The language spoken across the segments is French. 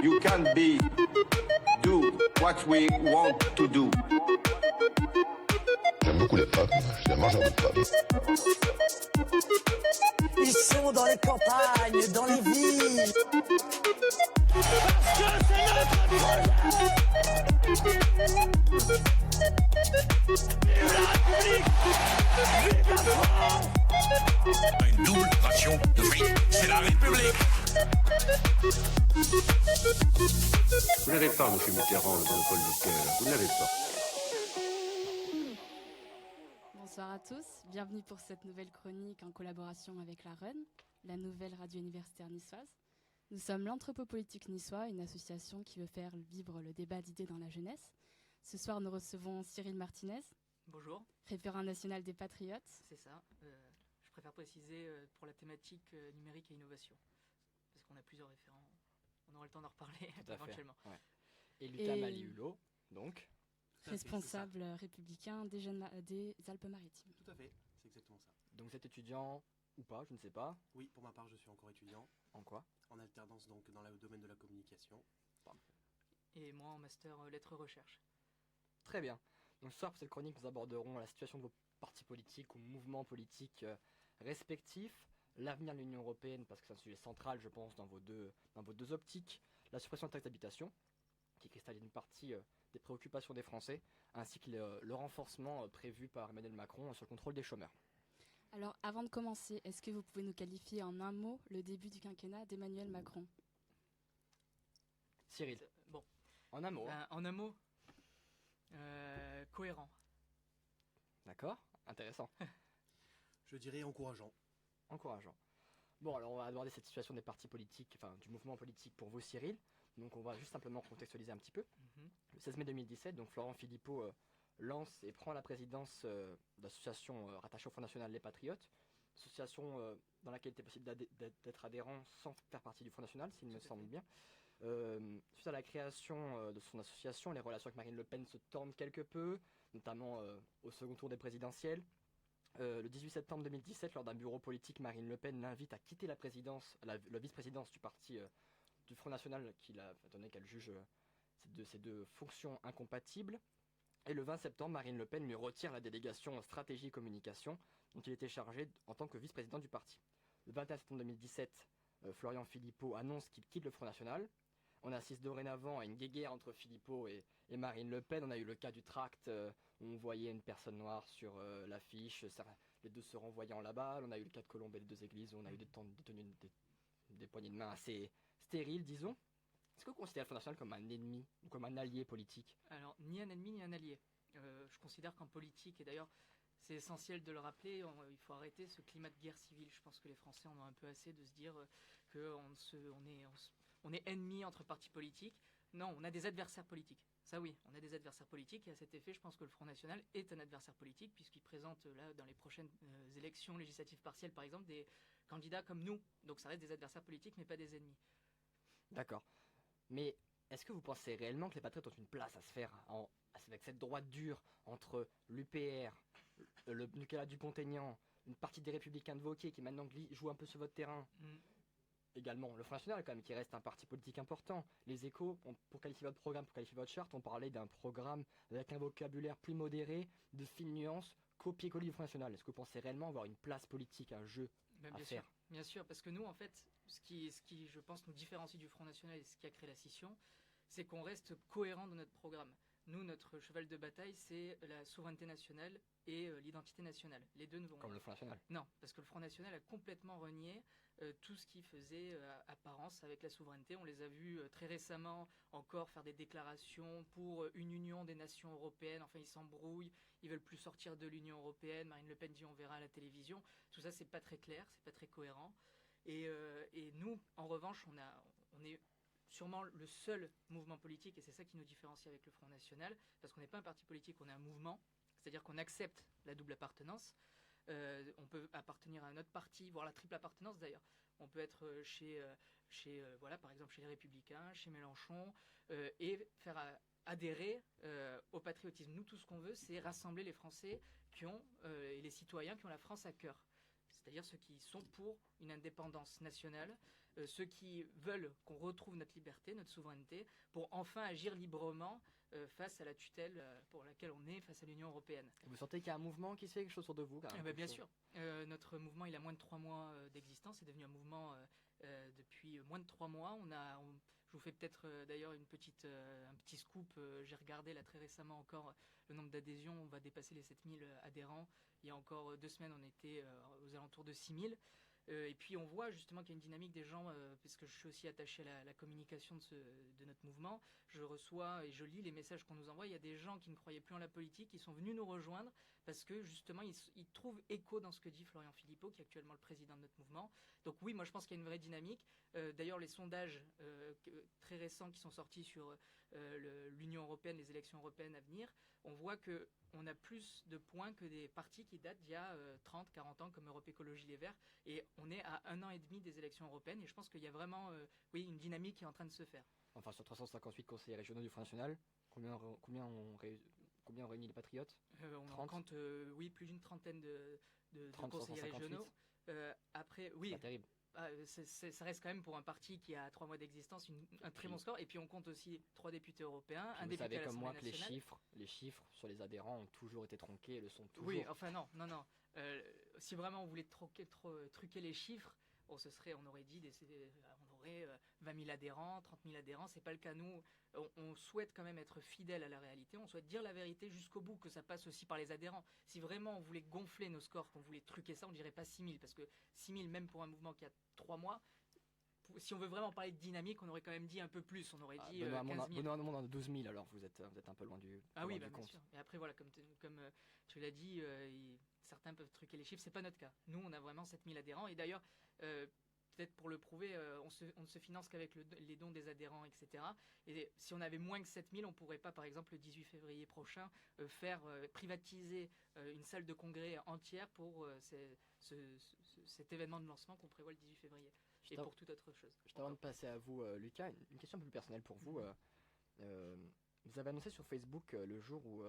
You can do what we want to do. J'aime beaucoup les femmes, je suis un mangeur de femmes. Ils sont dans les campagnes, dans les villes. Parce que c'est notre projet. Vive la République. Vive la France. Une double ration de fric, c'est la République. Vous n'avez pas, monsieur Mitterrand, le monopole du cœur. Vous ne l'avez pas. Bonsoir à tous, bienvenue pour cette nouvelle chronique en collaboration avec la RUN, la nouvelle radio universitaire niçoise. Nous sommes l'Anthropopolitique niçois, une association qui veut faire vivre le débat d'idées dans la jeunesse. Ce soir, nous recevons Cyril Martinez. Bonjour. Référent national des Patriotes. C'est ça. Je préfère préciser pour la thématique numérique et innovation. Parce qu'on a plusieurs référents. On aura le temps d'en reparler éventuellement. Ouais. Et Lutam Aliulo, donc responsable républicain des Alpes-Maritimes. Tout à fait, c'est exactement ça. Donc vous êtes étudiant ou pas, je ne sais pas. Oui, pour ma part, je suis encore étudiant. En quoi? En alternance, donc dans le domaine de la communication. Parfait. Et moi en master lettres recherche. Très bien. Donc ce soir, pour cette chronique, nous aborderons la situation de vos partis politiques ou mouvements politiques respectifs, l'avenir de l'Union européenne, parce que c'est un sujet central, je pense, dans vos deux optiques, la suppression de taxes d'habitation, qui cristallise une partie des préoccupations des Français, ainsi que le renforcement prévu par Emmanuel Macron sur le contrôle des chômeurs. Alors, avant de commencer, est-ce que vous pouvez nous qualifier en un mot le début du quinquennat d'Emmanuel Macron? Cyril, bon. En un mot. En un mot, cohérent. D'accord, intéressant. Je dirais encourageant. Encourageant. Bon, alors on va aborder cette situation des partis politiques, enfin du mouvement politique pour vous, Cyril. Donc on va juste simplement contextualiser un petit peu. Le 16 mai 2017, donc Florent Philippot lance et prend la présidence de l'association rattachée au Front National Les Patriotes, association dans laquelle il était possible d'être adhérent sans faire partie du Front National, s'il me semble bien. Suite à la création de son association, les relations avec Marine Le Pen se tendent quelque peu, notamment au second tour des présidentielles. Le 18 septembre 2017, lors d'un bureau politique, Marine Le Pen l'invite à quitter la présidence, la vice-présidence du parti du Front National, étant donné qu'elle juge ces deux fonctions incompatibles. Et le 20 septembre, Marine Le Pen lui retire la délégation stratégie et communication dont il était chargé en tant que vice-président du parti. Le 21 septembre 2017, Florian Philippot annonce qu'il quitte le Front National. On assiste dorénavant à une guéguerre entre Philippot et Marine Le Pen. On a eu le cas du tract où on voyait une personne noire sur l'affiche, les deux se renvoyant la balle. On a eu le cas de Colombey, les deux églises où on a eu des poignées de main assez stériles, disons. Est-ce que vous considérez le Front National comme un ennemi ou comme un allié politique? Alors, ni un ennemi ni un allié. Je considère qu'en politique, et d'ailleurs c'est essentiel de le rappeler, il faut arrêter ce climat de guerre civile. Je pense que les Français en ont un peu assez de se dire qu'on est ennemis entre partis politiques. Non, on a des adversaires politiques. Ça oui, on a des adversaires politiques et à cet effet, je pense que le Front National est un adversaire politique puisqu'il présente là dans les prochaines élections législatives partielles par exemple des candidats comme nous. Donc ça reste des adversaires politiques mais pas des ennemis. D'accord. Mais est-ce que vous pensez réellement que les patriotes ont une place à se faire avec cette droite dure entre l'UPR, le Nicolas Dupont-Aignan, une partie des Républicains de Wauquiez qui maintenant joue un peu sur votre terrain? Également le Front National quand même qui reste un parti politique important. Les Échos, pour qualifier votre programme, pour qualifier votre charte, on parlait d'un programme avec un vocabulaire plus modéré, de fines nuances, copier-coller du Front National. Est-ce que vous pensez réellement avoir une place politique, un jeu à faire? Bien sûr, parce que nous en fait, ce qui je pense nous différencie du Front National et ce qui a créé la scission, c'est qu'on reste cohérent dans notre programme. Nous, notre cheval de bataille, c'est la souveraineté nationale et l'identité nationale. Les deux ne vont... Comme le Front National? Non, parce que le Front National a complètement renié tout ce qui faisait apparence avec la souveraineté. On les a vus très récemment encore faire des déclarations pour une union des nations européennes. Enfin, ils s'embrouillent, ils veulent plus sortir de l'Union européenne. Marine Le Pen dit on verra à la télévision. Tout ça, c'est pas très clair, c'est pas très cohérent. Et nous, en revanche, on est sûrement le seul mouvement politique, et c'est ça qui nous différencie avec le Front National, parce qu'on n'est pas un parti politique, on est un mouvement, c'est-à-dire qu'on accepte la double appartenance. On peut appartenir à un autre parti, voire la triple appartenance d'ailleurs. On peut être par exemple chez les Républicains, chez Mélenchon, et faire adhérer au patriotisme. Nous, tout ce qu'on veut, c'est rassembler les Français et les citoyens qui ont la France à cœur. C'est-à-dire ceux qui sont pour une indépendance nationale ceux qui veulent qu'on retrouve notre liberté, notre souveraineté, pour enfin agir librement face à la tutelle pour laquelle on est, face à l'Union européenne. Vous sentez qu'il y a un mouvement qui se fait quelque chose autour de vous quand même, Bien sûr. Notre mouvement, il a moins de 3 mois d'existence. C'est devenu un mouvement depuis moins de 3 mois. Je vous fais peut-être d'ailleurs un petit scoop. J'ai regardé là très récemment encore le nombre d'adhésions. On va dépasser les 7000 adhérents. Il y a encore 2 semaines, on était aux alentours de 6000. Et puis on voit justement qu'il y a une dynamique des gens, puisque je suis aussi attaché à la communication de notre mouvement. Je reçois et je lis les messages qu'on nous envoie. Il y a des gens qui ne croyaient plus en la politique, qui sont venus nous rejoindre parce que justement ils trouvent écho dans ce que dit Florian Philippot, qui est actuellement le président de notre mouvement. Donc oui, moi je pense qu'il y a une vraie dynamique. D'ailleurs les sondages très récents qui sont sortis sur l'Union européenne, les élections européennes à venir, on voit que on a plus de points que des partis qui datent d'il y a 30, 40 ans comme Europe Écologie Les Verts. Et on est à 1 an et demi des élections européennes. Et je pense qu'il y a vraiment une dynamique qui est en train de se faire. Enfin, sur 358 conseillers régionaux du Front National, combien ont réuni les Patriotes On compte plus d'une trentaine de conseillers régionaux. Après, oui. C'est pas terrible. Ça reste quand même pour un parti qui a 3 mois d'existence un très bon score. Et puis on compte aussi 3 députés européens, un député à l'Assemblée nationale. Vous savez comme moi que les chiffres sur les adhérents ont toujours été tronqués et le sont toujours. Oui, enfin non. Si vraiment on voulait truquer les chiffres, on aurait dit on aurait 20 000 adhérents, 30 000 adhérents. C'est pas le cas. Nous, on souhaite quand même être fidèle à la réalité. On souhaite dire la vérité jusqu'au bout, que ça passe aussi par les adhérents. Si vraiment on voulait gonfler nos scores, qu'on voulait truquer ça, on dirait pas 6 000, parce que 6 000 même pour un mouvement qui a 3 mois. Si on veut vraiment parler de dynamique, on aurait quand même dit un peu plus. On aurait dit 15 000. Benoît Hamon dans 12 000, alors vous êtes un peu loin du oui, du bien compte. sûr. Et après, voilà, comme tu l'as dit, certains peuvent truquer les chiffres. C'est pas notre cas. Nous, on a vraiment 7 000 adhérents. Et d'ailleurs, peut-être pour le prouver, on ne se finance qu'avec les dons des adhérents, etc. Et si on avait moins que 7 000, on ne pourrait pas, par exemple, le 18 février prochain, privatiser une salle de congrès entière pour cet événement de lancement qu'on prévoit le 18 février. Et pour toute autre chose. Juste avant de passer à vous, Lucas, une question un peu plus personnelle pour vous. Vous avez annoncé sur Facebook le jour où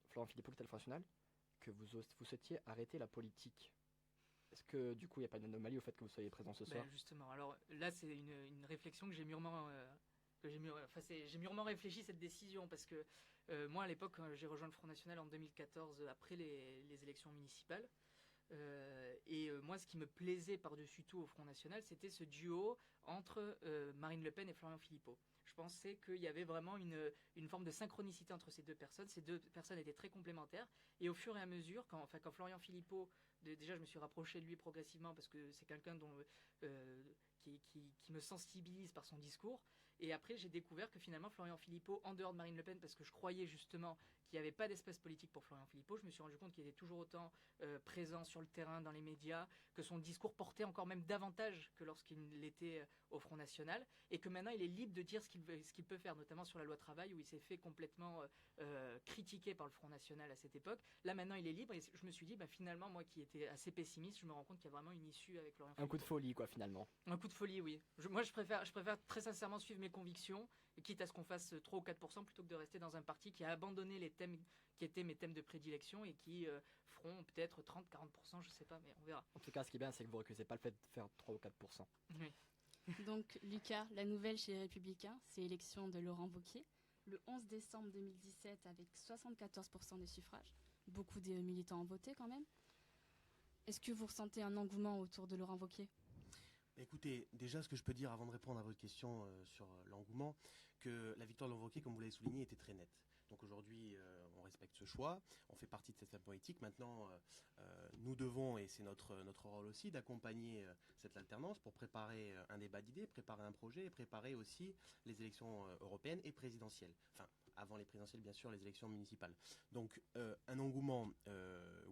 Florian Philippot quittait le Front National que vous souhaitiez arrêter la politique. Est-ce que du coup il n'y a pas d'anomalie au fait que vous soyez présent ce soir? Justement, alors là c'est une réflexion que j'ai mûrement réfléchi cette décision, parce que moi à l'époque j'ai rejoint le Front National en 2014 après les élections municipales. Moi, ce qui me plaisait par-dessus tout au Front National, c'était ce duo entre Marine Le Pen et Florian Philippot. Je pensais qu'il y avait vraiment une forme de synchronicité entre ces deux personnes. Ces deux personnes étaient très complémentaires. Et au fur et à mesure, quand Florian Philippot, déjà je me suis rapproché de lui progressivement parce que c'est quelqu'un qui me sensibilise par son discours. Et après, j'ai découvert que finalement, Florian Philippot, en dehors de Marine Le Pen, parce que je croyais justement qu'il n'y avait pas d'espace politique pour Florian Philippot, je me suis rendu compte qu'il était toujours autant présent sur le terrain, dans les médias, que son discours portait encore même davantage que lorsqu'il l'était au Front National, et que maintenant il est libre de dire ce qu'il peut faire, notamment sur la loi travail, où il s'est fait complètement critiquer par le Front National à cette époque. Là, maintenant, il est libre, et je me suis dit, finalement, moi qui étais assez pessimiste, je me rends compte qu'il y a vraiment une issue avec Florian Philippot. Un coup de folie, quoi, finalement. Un coup de folie, oui. Moi, je préfère très sincèrement suivre mes convictions, quitte à ce qu'on fasse 3 ou 4%, plutôt que de rester dans un parti qui a abandonné les thèmes qui étaient mes thèmes de prédilection et qui feront peut-être 30-40%, je sais pas, mais on verra. En tout cas, ce qui est bien, c'est que vous recusez pas le fait de faire 3 ou 4%. Oui. Donc, Lucas, la nouvelle chez les Républicains, c'est l'élection de Laurent Wauquiez, le 11 décembre 2017 avec 74% des suffrages. Beaucoup de militants ont voté quand même. Est-ce que vous ressentez un engouement autour de Laurent Wauquiez ? Écoutez, déjà ce que je peux dire avant de répondre à votre question sur l'engouement, que la victoire de Laurent Wauquiez, comme vous l'avez souligné, était très nette. Donc aujourd'hui, on respecte ce choix, on fait partie de cette femme politique. Maintenant, nous devons, et c'est notre rôle aussi, d'accompagner cette alternance pour préparer un débat d'idées, préparer un projet et préparer aussi les élections européennes et présidentielles. Enfin, avant les présidentielles, bien sûr, les élections municipales. Donc, un engouement,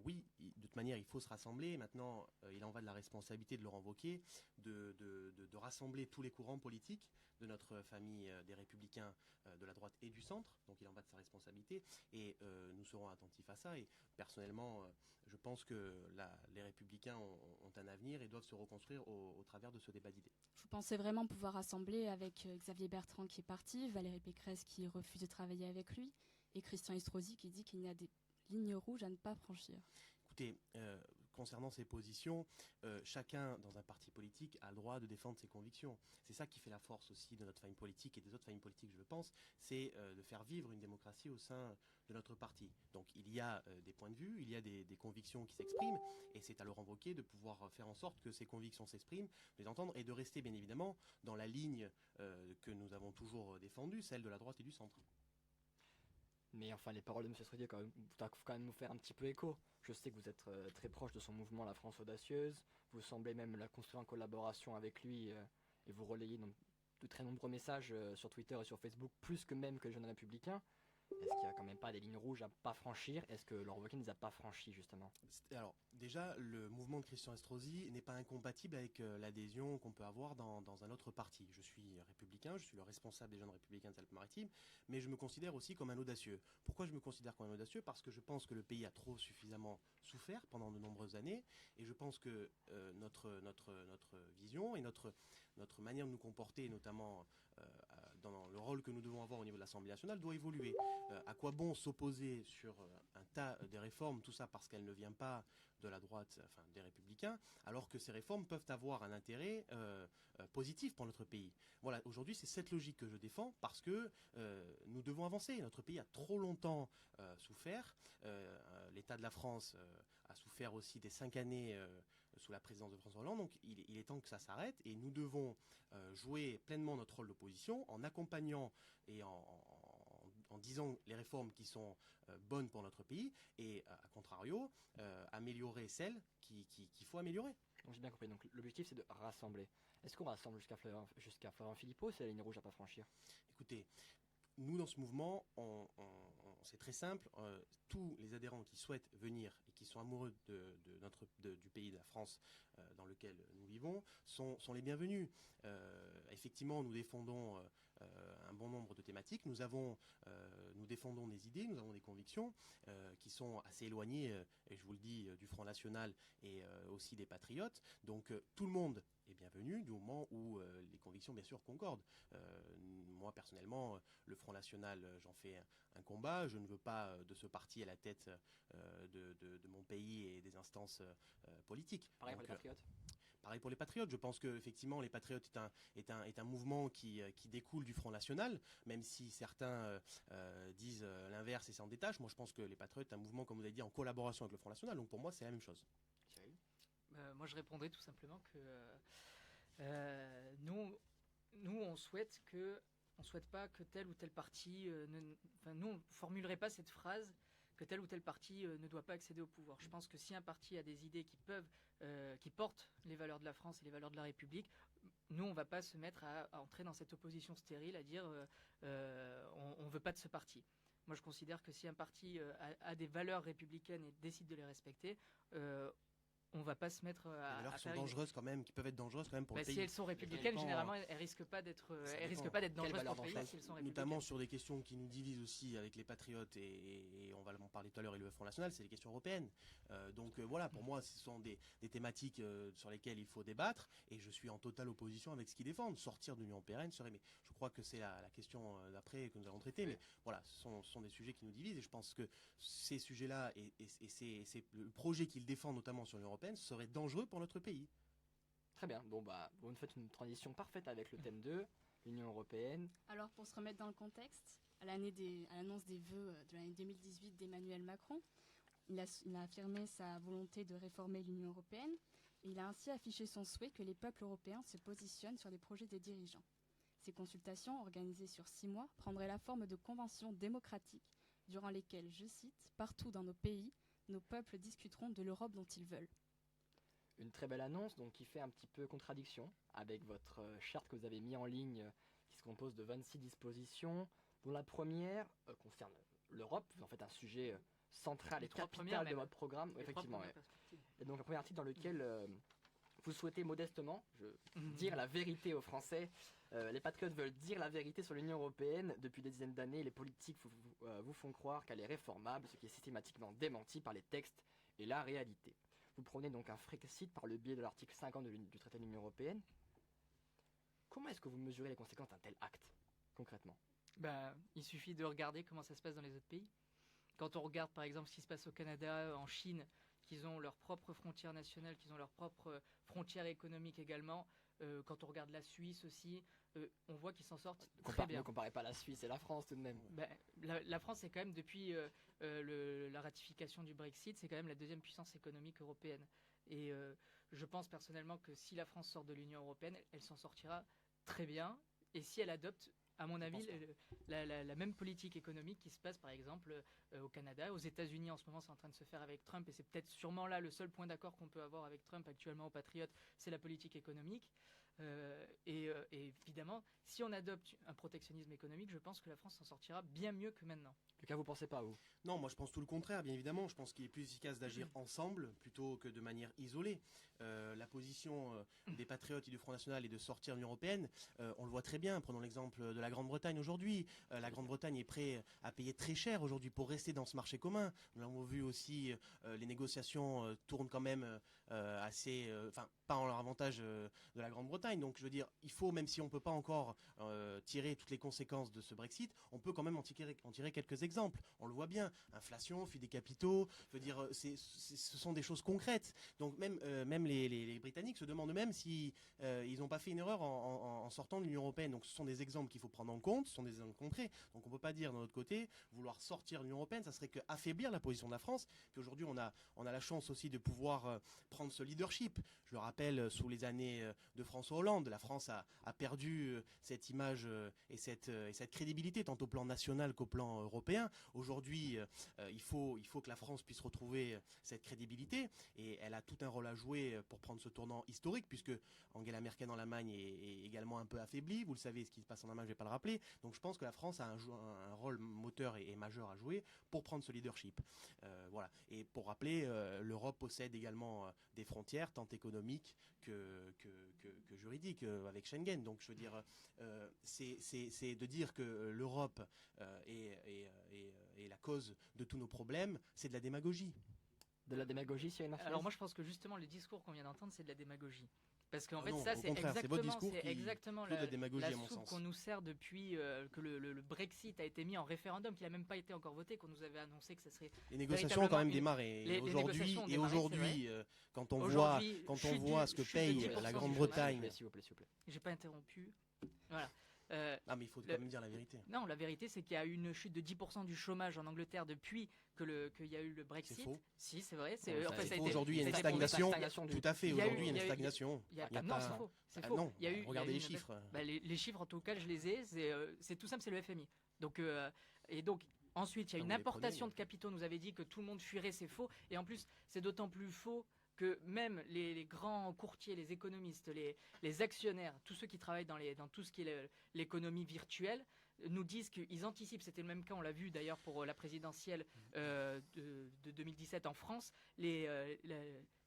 oui, de toute manière, il faut se rassembler. Maintenant, il en va de la responsabilité de Laurent Wauquiez de rassembler tous les courants politiques de notre famille des Républicains de la droite et du centre. Donc, il en va de sa responsabilité. Et nous serons attentifs à ça. Et personnellement, je pense que les Républicains ont un avenir et doivent se reconstruire au travers de ce débat d'idées. Vous pensez vraiment pouvoir rassembler avec Xavier Bertrand qui est parti, Valérie Pécresse qui refuse de travailler avec lui, et Christian Estrosi qui dit qu'il y a des lignes rouges à ne pas franchir? Écoutez, concernant ces positions, chacun dans un parti politique a le droit de défendre ses convictions. C'est ça qui fait la force aussi de notre famille politique et des autres familles politiques, je le pense, c'est de faire vivre une démocratie au sein de notre parti. Donc il y a des points de vue, il y a des convictions qui s'expriment, et c'est à Laurent Wauquiez de pouvoir faire en sorte que ces convictions s'expriment, de les entendre, et de rester bien évidemment dans la ligne que nous avons toujours défendue, celle de la droite et du centre. Mais enfin, les paroles de M. Stredier, quand même nous faire un petit peu écho. Je sais que vous êtes très proche de son mouvement La France Audacieuse. Vous semblez même la construire en collaboration avec lui et vous relayez de très nombreux messages sur Twitter et sur Facebook, plus que même que les jeunes républicains. Est-ce qu'il n'y a quand même pas des lignes rouges à pas franchir? Est-ce que Laurent Wauquiez ne les a pas franchies, justement? Alors, déjà, le mouvement de Christian Estrosi n'est pas incompatible avec l'adhésion qu'on peut avoir dans un autre parti. Je suis républicain, je suis le responsable des jeunes républicains des Alpes-Maritimes, mais je me considère aussi comme un audacieux. Pourquoi je me considère comme un audacieux? Parce que je pense que le pays a suffisamment souffert pendant de nombreuses années, et je pense que notre vision et notre manière de nous comporter, notamment dans le rôle que nous devons avoir au niveau de l'Assemblée nationale, doit évoluer. À quoi bon s'opposer sur un tas de réformes, tout ça parce qu'elles ne viennent pas de la droite, enfin des républicains, alors que ces réformes peuvent avoir un intérêt positif pour notre pays. Voilà, aujourd'hui c'est cette logique que je défends, parce que nous devons avancer. Notre pays a trop longtemps souffert. L'État de la France a souffert aussi des 5 années sous la présidence de François Hollande, donc il est temps que ça s'arrête, et nous devons jouer pleinement notre rôle d'opposition en accompagnant et en disant les réformes qui sont bonnes pour notre pays, et à contrario, améliorer celles qu'il faut améliorer. Donc j'ai bien compris, donc l'objectif c'est de rassembler. Est-ce qu'on rassemble jusqu'à Florent Philippot? C'est la ligne rouge à pas franchir? Écoutez, nous dans ce mouvement, c'est très simple, tous les adhérents qui souhaitent venir et qui sont amoureux du pays, de la France dans lequel nous vivons, sont les bienvenus. Effectivement, nous défendons un bon nombre de thématiques, nous défendons des idées, nous avons des convictions qui sont assez éloignées, et je vous le dis, du Front National et aussi des Patriotes. Donc tout le monde est bienvenu du moment où les convictions bien sûr concordent. Moi personnellement, le Front National, j'en fais un combat. Je ne veux pas de ce parti à la tête de mon pays et des instances politiques. Pareil pour les Patriotes. Pareil pour les Patriotes. Je pense que effectivement les Patriotes est un mouvement qui découle du Front National, même si certains disent l'inverse et s'en détachent. Moi je pense que les Patriotes est un mouvement, comme vous avez dit, en collaboration avec le Front National. Donc pour moi c'est la même chose. Moi je répondrais tout simplement que nous on souhaite pas que tel ou tel parti nous on formulerait pas cette phrase que tel ou tel parti ne doit pas accéder au pouvoir. Je pense que si un parti a des idées qui portent les valeurs de la France et les valeurs de la République, nous on va pas se mettre à entrer dans cette opposition stérile, à dire on veut pas de ce parti. Moi je considère que si un parti a des valeurs républicaines et décide de les respecter, on va pas se mettre à. Les valeurs qui sont dangereuses quand même, qui peuvent être dangereuses quand même pour le pays. Si elles sont républicaines, généralement, elles risquent pas d'être dangereuses pour le pays si elles sont républicaines. Notamment sur des questions qui nous divisent aussi avec les Patriotes et on va en parler tout à l'heure, et le Front National, c'est les questions européennes. Donc voilà, pour moi, ce sont des thématiques sur lesquelles il faut débattre, et je suis en totale opposition avec ce qu'ils défendent. Sortir de l'Union européenne serait, mais je crois que c'est la question d'après que nous allons traiter. Mais voilà, ce sont des sujets qui nous divisent, et je pense que ces sujets-là et c'est le projet qu'ils défendent, notamment sur l'Union européenne, serait dangereux pour notre pays. Très bien, bon bah vous me faites une transition parfaite avec le thème 2, l'Union européenne. Alors pour se remettre dans le contexte, à l'annonce des vœux de l'année 2018 d'Emmanuel Macron, il a affirmé sa volonté de réformer l'Union européenne, et il a ainsi affiché son souhait que les peuples européens se positionnent sur les projets des dirigeants. Ces consultations, organisées sur 6 mois, prendraient la forme de conventions démocratiques, durant lesquelles, je cite, « Partout dans nos pays, nos peuples discuteront de l'Europe dont ils veulent ». Une très belle annonce, donc qui fait un petit peu contradiction avec votre charte que vous avez mis en ligne, qui se compose de 26 dispositions, dont la première concerne l'Europe, en fait un sujet central et capital de votre programme. Effectivement, ouais. Et donc le premier article dans lequel vous souhaitez modestement dire la vérité aux Français. Les patriotes veulent dire la vérité sur l'Union européenne. Depuis des dizaines d'années, les politiques vous font croire qu'elle est réformable, ce qui est systématiquement démenti par les textes et la réalité. Vous prenez donc un Frexit par le biais de l'article 50 du traité de l'Union européenne. Comment est-ce que vous mesurez les conséquences d'un tel acte, concrètement? Il suffit de regarder comment ça se passe dans les autres pays. Quand on regarde par exemple ce qui se passe au Canada, en Chine, qu'ils ont leurs propres frontières nationales, qu'ils ont leurs propres frontières économiques également. Quand on regarde la Suisse aussi, on voit qu'ils s'en sortent très bien. Ne comparez pas la Suisse et la France tout de même. Ben, la France est quand même, depuis la ratification du Brexit, c'est quand même la deuxième puissance économique européenne. Et je pense personnellement que si la France sort de l'Union européenne, elle s'en sortira très bien. Et si elle adopte, à mon avis, la même politique économique qui se passe par exemple au Canada, aux États-Unis en ce moment, c'est en train de se faire avec Trump, et c'est peut-être sûrement là le seul point d'accord qu'on peut avoir avec Trump actuellement aux Patriotes, c'est la politique économique. Et évidemment, si on adopte un protectionnisme économique, je pense que la France s'en sortira bien mieux que maintenant. Lucas, vous pensez pas, vous? Non, moi je pense tout le contraire, bien évidemment. Je pense qu'il est plus efficace d'agir ensemble plutôt que de manière isolée. La position des Patriotes et du Front National est de sortir de l'Union européenne. On le voit très bien. Prenons l'exemple de la Grande-Bretagne aujourd'hui. La Grande-Bretagne est prête à payer très cher aujourd'hui pour rester dans ce marché commun. Nous l'avons vu aussi, les négociations tournent quand même assez, pas en leur avantage de la Grande-Bretagne. Donc je veux dire, il faut, même si on ne peut pas encore tirer toutes les conséquences de ce Brexit, on peut quand même en tirer quelques exemples. On le voit bien, inflation, fuite des capitaux, je veux dire, ce sont des choses concrètes. Donc même les Britanniques se demandent même si ils n'ont pas fait une erreur en sortant de l'Union européenne. Donc ce sont des exemples qu'il faut prendre en compte, ce sont des exemples concrets. Donc on ne peut pas dire, de notre côté, vouloir sortir de l'Union européenne, ça serait qu'affaiblir la position de la France. Puis aujourd'hui, on a la chance aussi de pouvoir prendre ce leadership. Je le rappelle, sous les années de François Hollande, la France a perdu cette image et cette crédibilité, tant au plan national qu'au plan européen. Aujourd'hui, il faut que la France puisse retrouver cette crédibilité, et elle a tout un rôle à jouer pour prendre ce tournant historique, puisque Angela Merkel en Allemagne est également un peu affaiblie. Vous le savez, ce qui se passe en Allemagne, je ne vais pas le rappeler. Donc je pense que la France a un rôle moteur et majeur à jouer pour prendre ce leadership. Voilà. Et pour rappeler, l'Europe possède également des frontières, tant économiques que juridiques, avec Schengen. Donc je veux dire, c'est de dire que l'Europe est la cause de tous nos problèmes, c'est de la démagogie. De la démagogie, s'il y a une influence? Alors moi je pense que justement le discours qu'on vient d'entendre, c'est de la démagogie. Parce qu'en fait, non, ça, au c'est contraire, c'est votre discours exactement de la démagogie, la à mon soupe sens. qu'on nous sert depuis que le Brexit a été mis en référendum, qu'il n'a même pas été encore voté, qu'on nous avait annoncé que ça serait. Les négociations ont quand même démarré. Aujourd'hui, quand on voit ce que paye la Grande-Bretagne. S'il vous plaît. J'ai pas interrompu. Voilà. Mais il faut quand même dire la vérité. Non, la vérité, c'est qu'il y a eu une chute de 10% du chômage en Angleterre depuis qu'il y a eu le Brexit. C'est faux. Si, c'est vrai. Aujourd'hui, il y a une stagnation. Tout à fait. Aujourd'hui, il y a une stagnation. Non, c'est faux. C'est faux. Non, regardez les chiffres. Les chiffres, en tout cas, je les ai. C'est tout simple, c'est le FMI. Donc, ensuite, il y a une importation de capitaux. Nous avait dit que tout le monde fuirait, c'est faux. Et en plus, c'est d'autant plus faux que même les grands courtiers, les économistes, les actionnaires, tous ceux qui travaillent dans tout ce qui est l'économie virtuelle, nous disent qu'ils anticipent, c'était le même cas, on l'a vu d'ailleurs pour la présidentielle de 2017 en France,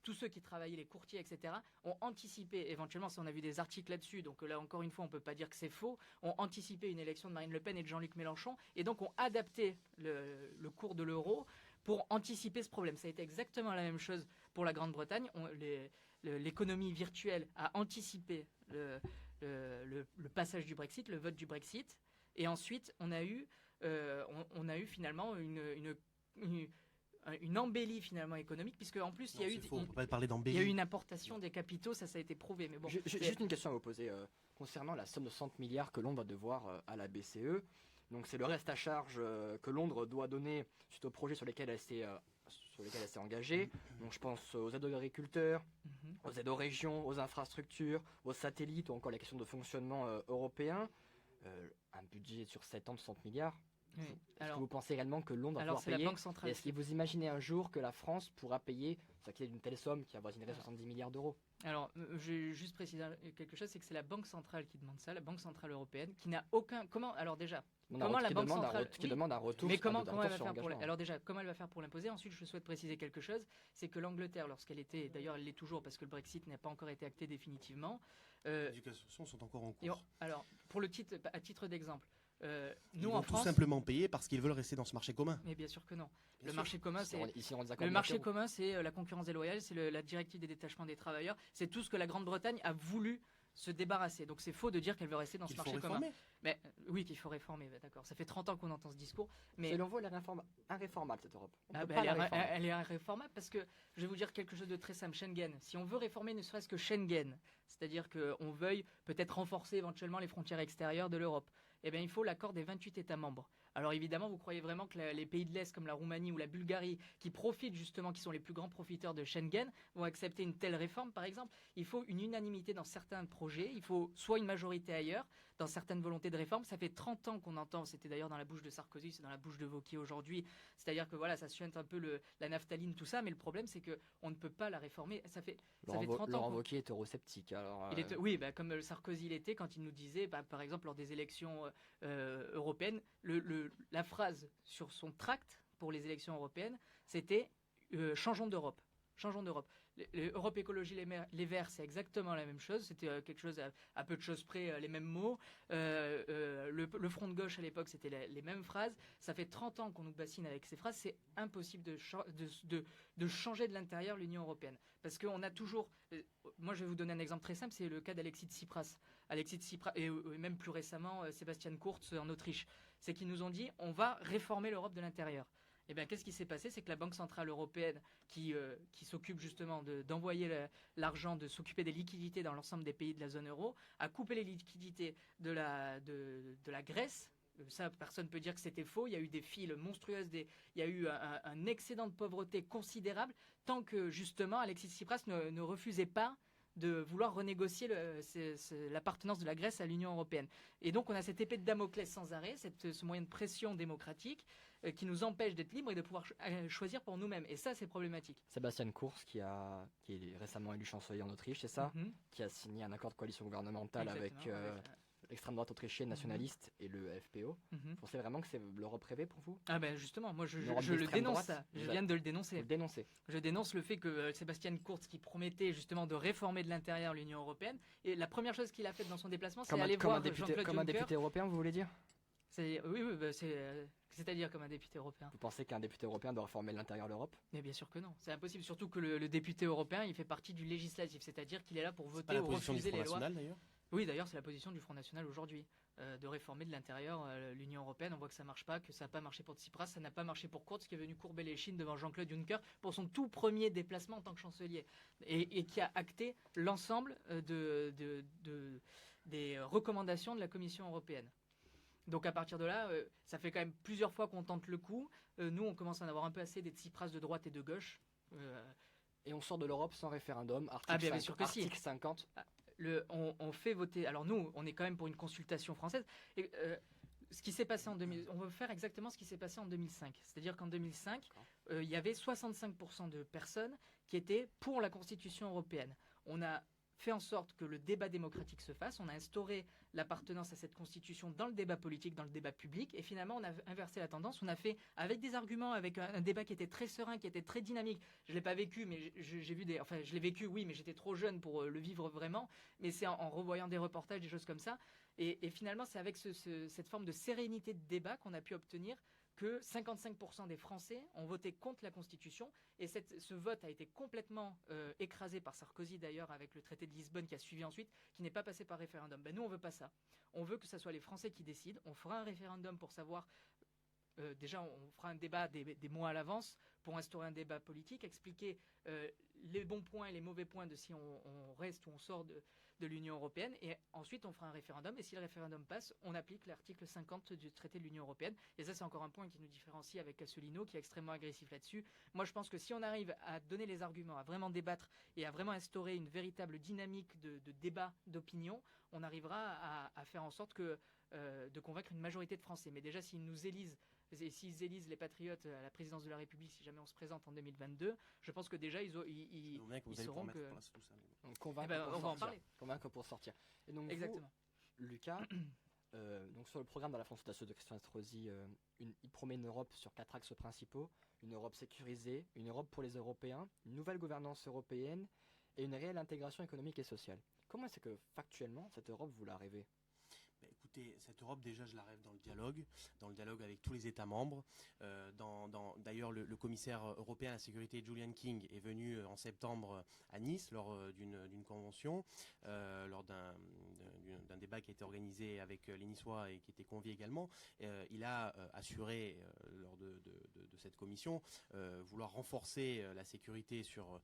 tous ceux qui travaillaient, les courtiers, etc., ont anticipé, éventuellement, si on a vu des articles là-dessus, donc là encore une fois, on ne peut pas dire que c'est faux, ont anticipé une élection de Marine Le Pen et de Jean-Luc Mélenchon, et donc ont adapté le cours de l'euro pour anticiper ce problème. Ça a été exactement la même chose pour la Grande-Bretagne. L'économie virtuelle a anticipé le passage du Brexit, le vote du Brexit, et ensuite on a eu finalement une embellie finalement économique, puisque en plus il y a eu une importation des capitaux, ça a été prouvé. Mais bon, juste une question à vous poser concernant la somme de 100 milliards que Londres va devoir à la BCE. Donc c'est le reste à charge que Londres doit donner suite au projet sur lesquels elle s'est engagée. Donc je pense aux aides aux agriculteurs, aux aides aux régions, aux infrastructures, aux satellites ou encore la question de fonctionnement européen. Un budget sur 7 ans de 60 milliards. Oui. Est-ce que vous pensez également que Londres va pouvoir payer? La Banque centrale. Est-ce que vous imaginez un jour que la France pourra payer, ça qui est d'une telle somme qui avoisinerait 70 milliards d'euros? Alors, je vais juste préciser quelque chose, c'est que c'est la Banque centrale qui demande ça, la Banque centrale européenne, qui n'a aucun... Comment la Banque centrale... Qui demande un retour. Mais comment elle va faire pour... Alors déjà, comment elle va faire pour l'imposer? Ensuite, je souhaite préciser quelque chose, c'est que l'Angleterre, lorsqu'elle était... D'ailleurs, elle l'est toujours parce que le Brexit n'a pas encore été acté définitivement. Les négociations sont encore en cours. Alors, à titre d'exemple, ils vont tout simplement payer parce qu'ils veulent rester dans ce marché commun. Mais bien sûr que non. Le marché commun, c'est la concurrence déloyale, c'est la directive des détachements des travailleurs, c'est tout ce que la Grande-Bretagne a voulu se débarrasser. Donc c'est faux de dire qu'elle veut rester dans ce Il faut marché commun. réformer. Mais oui, qu'il faut réformer, d'accord. Ça fait 30 ans qu'on entend ce discours. Mais Selon vous, elle est irréformable, cette Europe. On Ah peut bah, pas elle, la est, réformer. elle est irréformable parce que je vais vous dire quelque chose de très simple. Schengen, si on veut réformer ne serait-ce que Schengen, c'est-à-dire qu'on veuille peut-être renforcer éventuellement les frontières extérieures de l'Europe, eh bien il faut l'accord des 28 États membres. Alors évidemment, vous croyez vraiment que les pays de l'Est comme la Roumanie ou la Bulgarie, qui profitent justement, qui sont les plus grands profiteurs de Schengen, vont accepter une telle réforme par exemple? Il faut une unanimité dans certains projets, il faut soit une majorité ailleurs, dans certaines volontés de réforme. Ça fait 30 ans qu'on entend, c'était d'ailleurs dans la bouche de Sarkozy, c'est dans la bouche de Wauquiez aujourd'hui, c'est-à-dire que voilà, ça suinte un peu la naphtaline, tout ça, mais le problème c'est qu'on ne peut pas la réformer. Ça fait 30 ans. Laurent Wauquiez est eurosceptique. Alors, Oui, bah, comme Sarkozy l'était quand il nous disait, bah, par exemple lors des élections européennes, la phrase sur son tract pour les élections européennes, c'était changeons d'Europe. Changeons d'Europe. Europe Écologie les Verts, c'est exactement la même chose. C'était quelque chose à peu de choses près, les mêmes mots. Le Front de gauche à l'époque, c'était les mêmes phrases. Ça fait 30 ans qu'on nous bassine avec ces phrases. C'est impossible de changer de l'intérieur l'Union européenne. Parce qu'on a toujours... moi, je vais vous donner un exemple très simple. C'est le cas d'Alexis Tsipras. Alexis Tsipras, et même plus récemment, Sebastian Kurz en Autriche. C'est qu'ils nous ont dit, on va réformer l'Europe de l'intérieur. Eh bien, qu'est-ce qui s'est passé? C'est que la Banque Centrale Européenne, qui s'occupe justement d'envoyer l'argent, de s'occuper des liquidités dans l'ensemble des pays de la zone euro, a coupé les liquidités de la Grèce. Ça, personne ne peut dire que c'était faux. Il y a eu des files monstrueuses, il y a eu un excédent de pauvreté considérable, tant que justement Alexis Tsipras ne refusait pas de vouloir renégocier l'appartenance de la Grèce à l'Union européenne. Et donc on a cette épée de Damoclès sans arrêt, ce moyen de pression démocratique qui nous empêche d'être libres et de pouvoir choisir pour nous-mêmes. Et ça, c'est problématique. Sebastian Kurz, qui est récemment élu chancelier en Autriche, c'est ça? Qui a signé un accord de coalition gouvernementale avec l'extrême droite autrichienne nationaliste et le FPO. Vous pensez vraiment que c'est l'Europe rêvée pour vous? Ah ben justement, moi je le dénonce ça. Je viens de le dénoncer. Je dénonce le fait que Sebastian Kurz, qui promettait justement de réformer de l'intérieur l'Union européenne, et la première chose qu'il a faite dans son déplacement, c'est aller voir Jean-Claude Juncker. Comme un député européen, vous voulez dire? Oui, c'est-à-dire comme un député européen. Vous pensez qu'un député européen doit réformer l'intérieur de l'Europe? Mais bien sûr que non, c'est impossible. Surtout que le député européen, il fait partie du législatif, c'est-à-dire qu'il est là pour voter ou refuser les lois. Oui, d'ailleurs, c'est la position du Front National aujourd'hui, de réformer de l'intérieur l'Union européenne. On voit que ça marche pas, que ça n'a pas marché pour Tsipras, ça n'a pas marché pour Kurz, qui est venu courber les chines devant Jean-Claude Juncker pour son tout premier déplacement en tant que chancelier, et qui a acté l'ensemble des recommandations de la Commission européenne. Donc à partir de là, ça fait quand même plusieurs fois qu'on tente le coup. Nous, on commence à en avoir un peu assez des Tsipras de droite et de gauche. Et on sort de l'Europe sans référendum, bien sûr que article si. 50. On fait voter. Alors nous, on est quand même pour une consultation française. Et, ce qui s'est passé en 2000, on veut faire exactement ce qui s'est passé en 2005. C'est-à-dire qu'en 2005, il y avait 65% de personnes qui étaient pour la Constitution européenne. On a fait en sorte que le débat démocratique se fasse. On a instauré l'appartenance à cette constitution dans le débat politique, dans le débat public, et finalement on a inversé la tendance. On a fait avec des arguments, avec un débat qui était très serein, qui était très dynamique. Je l'ai pas vécu, mais j'ai vu je l'ai vécu, oui, mais j'étais trop jeune pour le vivre vraiment. Mais c'est en revoyant des reportages, des choses comme ça, et finalement c'est avec cette forme de sérénité de débat qu'on a pu obtenir que 55% des Français ont voté contre la Constitution, et ce vote a été complètement écrasé par Sarkozy d'ailleurs, avec le traité de Lisbonne qui a suivi ensuite, qui n'est pas passé par référendum. Nous, on veut pas ça. On veut que ce soit les Français qui décident. On fera un référendum pour savoir... déjà, on fera un débat des mois à l'avance pour instaurer un débat politique, expliquer les bons points et les mauvais points de si on reste ou on sort de l'Union européenne, et ensuite on fera un référendum, et si le référendum passe, on applique l'article 50 du traité de l'Union européenne. Et ça, c'est encore un point qui nous différencie avec Asselineau, qui est extrêmement agressif là-dessus. Moi, je pense que si on arrive à donner les arguments, à vraiment débattre et à vraiment instaurer une véritable dynamique de débat, d'opinion, on arrivera à faire en sorte de convaincre une majorité de Français. Mais déjà, s'ils nous élisent, et s'ils élisent les Patriotes à la présidence de la République, si jamais on se présente en 2022, je pense que déjà ils sauront que... On va en parler. Convaincre pour sortir. Et donc exactement. Vous, Lucas, donc sur le programme de la consultation de Christian Estrosi, il promet une Europe sur 4 axes principaux: une Europe sécurisée, une Europe pour les Européens, une nouvelle gouvernance européenne et une réelle intégration économique et sociale. Comment est-ce que factuellement cette Europe vous la rêvez? Écoutez, cette Europe, déjà, je la rêve dans le dialogue avec tous les États membres. D'ailleurs, le commissaire européen à la sécurité, Julian King, est venu en septembre à Nice lors d'une convention, lors d'un débat qui a été organisé avec les Niçois et qui était convié également. Il a assuré, lors de cette commission, vouloir renforcer la sécurité sur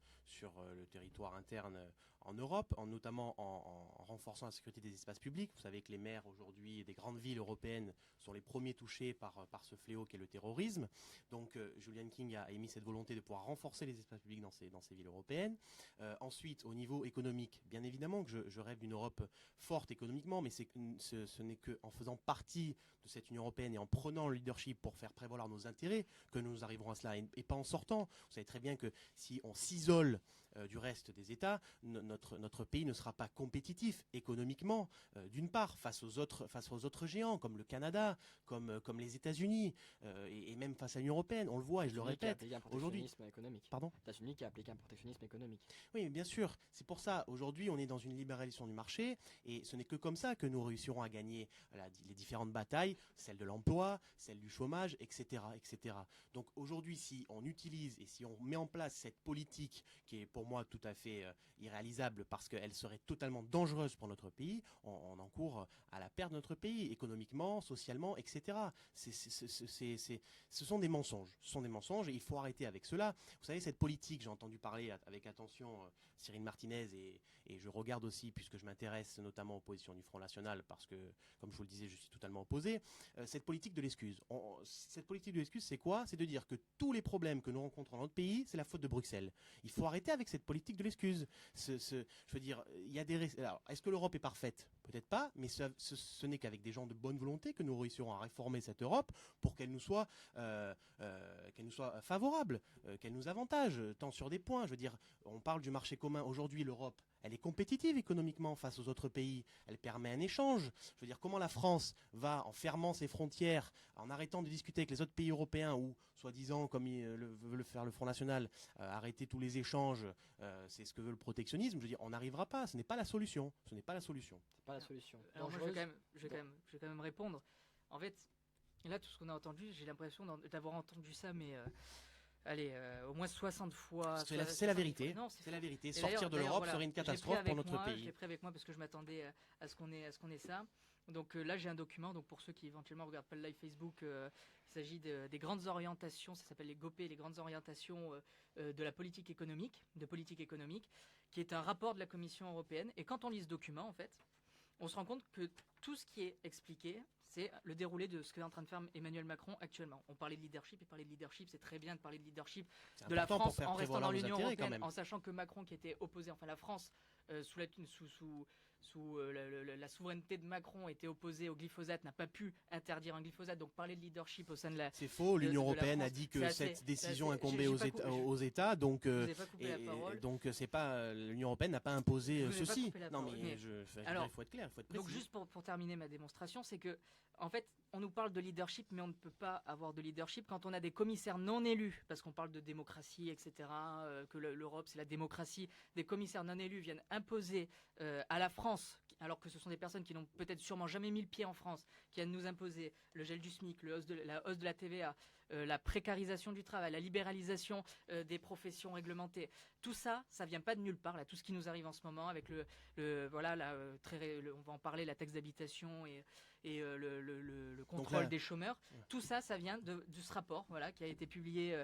le territoire interne en Europe, notamment en renforçant la sécurité des espaces publics. Vous savez que les maires aujourd'hui des grandes villes européennes sont les premiers touchés par ce fléau qu'est le terrorisme. Donc Julian King a émis cette volonté de pouvoir renforcer les espaces publics dans ces villes européennes. Ensuite, au niveau économique, bien évidemment que je rêve d'une Europe forte économiquement, mais ce n'est qu'en faisant partie de cette Union européenne et en prenant le leadership pour faire prévaloir nos intérêts que nous arriverons à cela, et pas en sortant. Vous savez très bien que si on s'isole du reste des États, notre pays ne sera pas compétitif économiquement, d'une part, face aux autres géants, comme le Canada, comme les États-Unis, et même face à l'Union européenne. On le voit, et je le répète, aujourd'hui. Pardon ? États-Unis qui a appliqué un protectionnisme économique. Oui, bien sûr. C'est pour ça, aujourd'hui, on est dans une libéralisation du marché, et ce n'est que comme ça que nous réussirons à gagner les différentes batailles, celle de l'emploi, celle du chômage, etc., etc. Donc aujourd'hui, si on utilise et si on met en place cette politique qui est pour moi tout à fait irréalisable parce qu'elle serait totalement dangereuse pour notre pays, on encourt à la perte de notre pays, économiquement, socialement, etc. Ce sont des mensonges. Ce sont des mensonges et il faut arrêter avec cela. Vous savez, cette politique, j'ai entendu parler avec attention Cyril Martinez et je regarde aussi, puisque je m'intéresse notamment aux positions du Front National, parce que, comme je vous le disais, je suis totalement opposé, cette politique de l'excuse. Cette politique de l'excuse, c'est quoi ? C'est de dire que tous les problèmes que nous rencontrons dans notre pays, c'est la faute de Bruxelles. Il faut arrêter avec cette politique de l'excuse. Je veux dire, il y a alors, est-ce que l'Europe est parfaite ? Peut-être pas, mais ce n'est qu'avec des gens de bonne volonté que nous réussirons à réformer cette Europe pour qu'elle nous soit favorable, qu'elle nous avantage, tant sur des points. Je veux dire, on parle du marché commun. Aujourd'hui, l'Europe, elle est compétitive économiquement face aux autres pays. Elle permet un échange. Je veux dire, comment la France va, en fermant ses frontières, en arrêtant de discuter avec les autres pays européens ou, soi-disant, comme veut le faire le Front National, arrêter tous les échanges, c'est ce que veut le protectionnisme. Je veux dire, on n'arrivera pas. Ce n'est pas la solution. Ce n'est pas la solution. C'est pas la solution. Alors moi, je vais quand même répondre. En fait, là, tout ce qu'on a entendu, j'ai l'impression d'avoir entendu ça, mais... au moins 60 fois. C'est la vérité. Non, c'est la vérité. Sortir de l'Europe serait une catastrophe pour notre pays. Je l'ai pris avec moi parce que je m'attendais à ce qu'on ait ça. Donc là, j'ai un document. Donc pour ceux qui éventuellement regardent pas le live Facebook, il s'agit des grandes orientations. Ça s'appelle les GOPÉ, les grandes orientations de la politique économique, qui est un rapport de la Commission européenne. Et quand on lit ce document, en fait, on se rend compte que tout ce qui est expliqué, c'est le déroulé de ce qu'est en train de faire Emmanuel Macron actuellement. On parlait de leadership, c'est très bien de parler de leadership de la France en restant dans l'Union européenne, en sachant que Macron, qui était opposé, enfin la France, sous la souveraineté de Macron, était opposée au glyphosate, n'a pas pu interdire un glyphosate, donc parler de leadership au sein de la... C'est faux, l'Union européenne a dit que cette décision incombait aux États, donc c'est pas l'Union européenne n'a pas imposé ceci. Non mais il faut être clair, il faut être précis. Donc juste pour terminer ma démonstration, c'est que en fait, on nous parle de leadership, mais on ne peut pas avoir de leadership quand on a des commissaires non élus, parce qu'on parle de démocratie, etc., que l'Europe, c'est la démocratie. Des commissaires non élus viennent imposer à la France, alors que ce sont des personnes qui n'ont peut-être sûrement jamais mis le pied en France, qui viennent nous imposer le gel du SMIC, la hausse de la TVA, la précarisation du travail, la libéralisation des professions réglementées. Tout ça, ça vient pas de nulle part. Là, tout ce qui nous arrive en ce moment avec on va en parler, la taxe d'habitation et le contrôle des chômeurs. Tout ça, ça vient de ce rapport, qui a été publié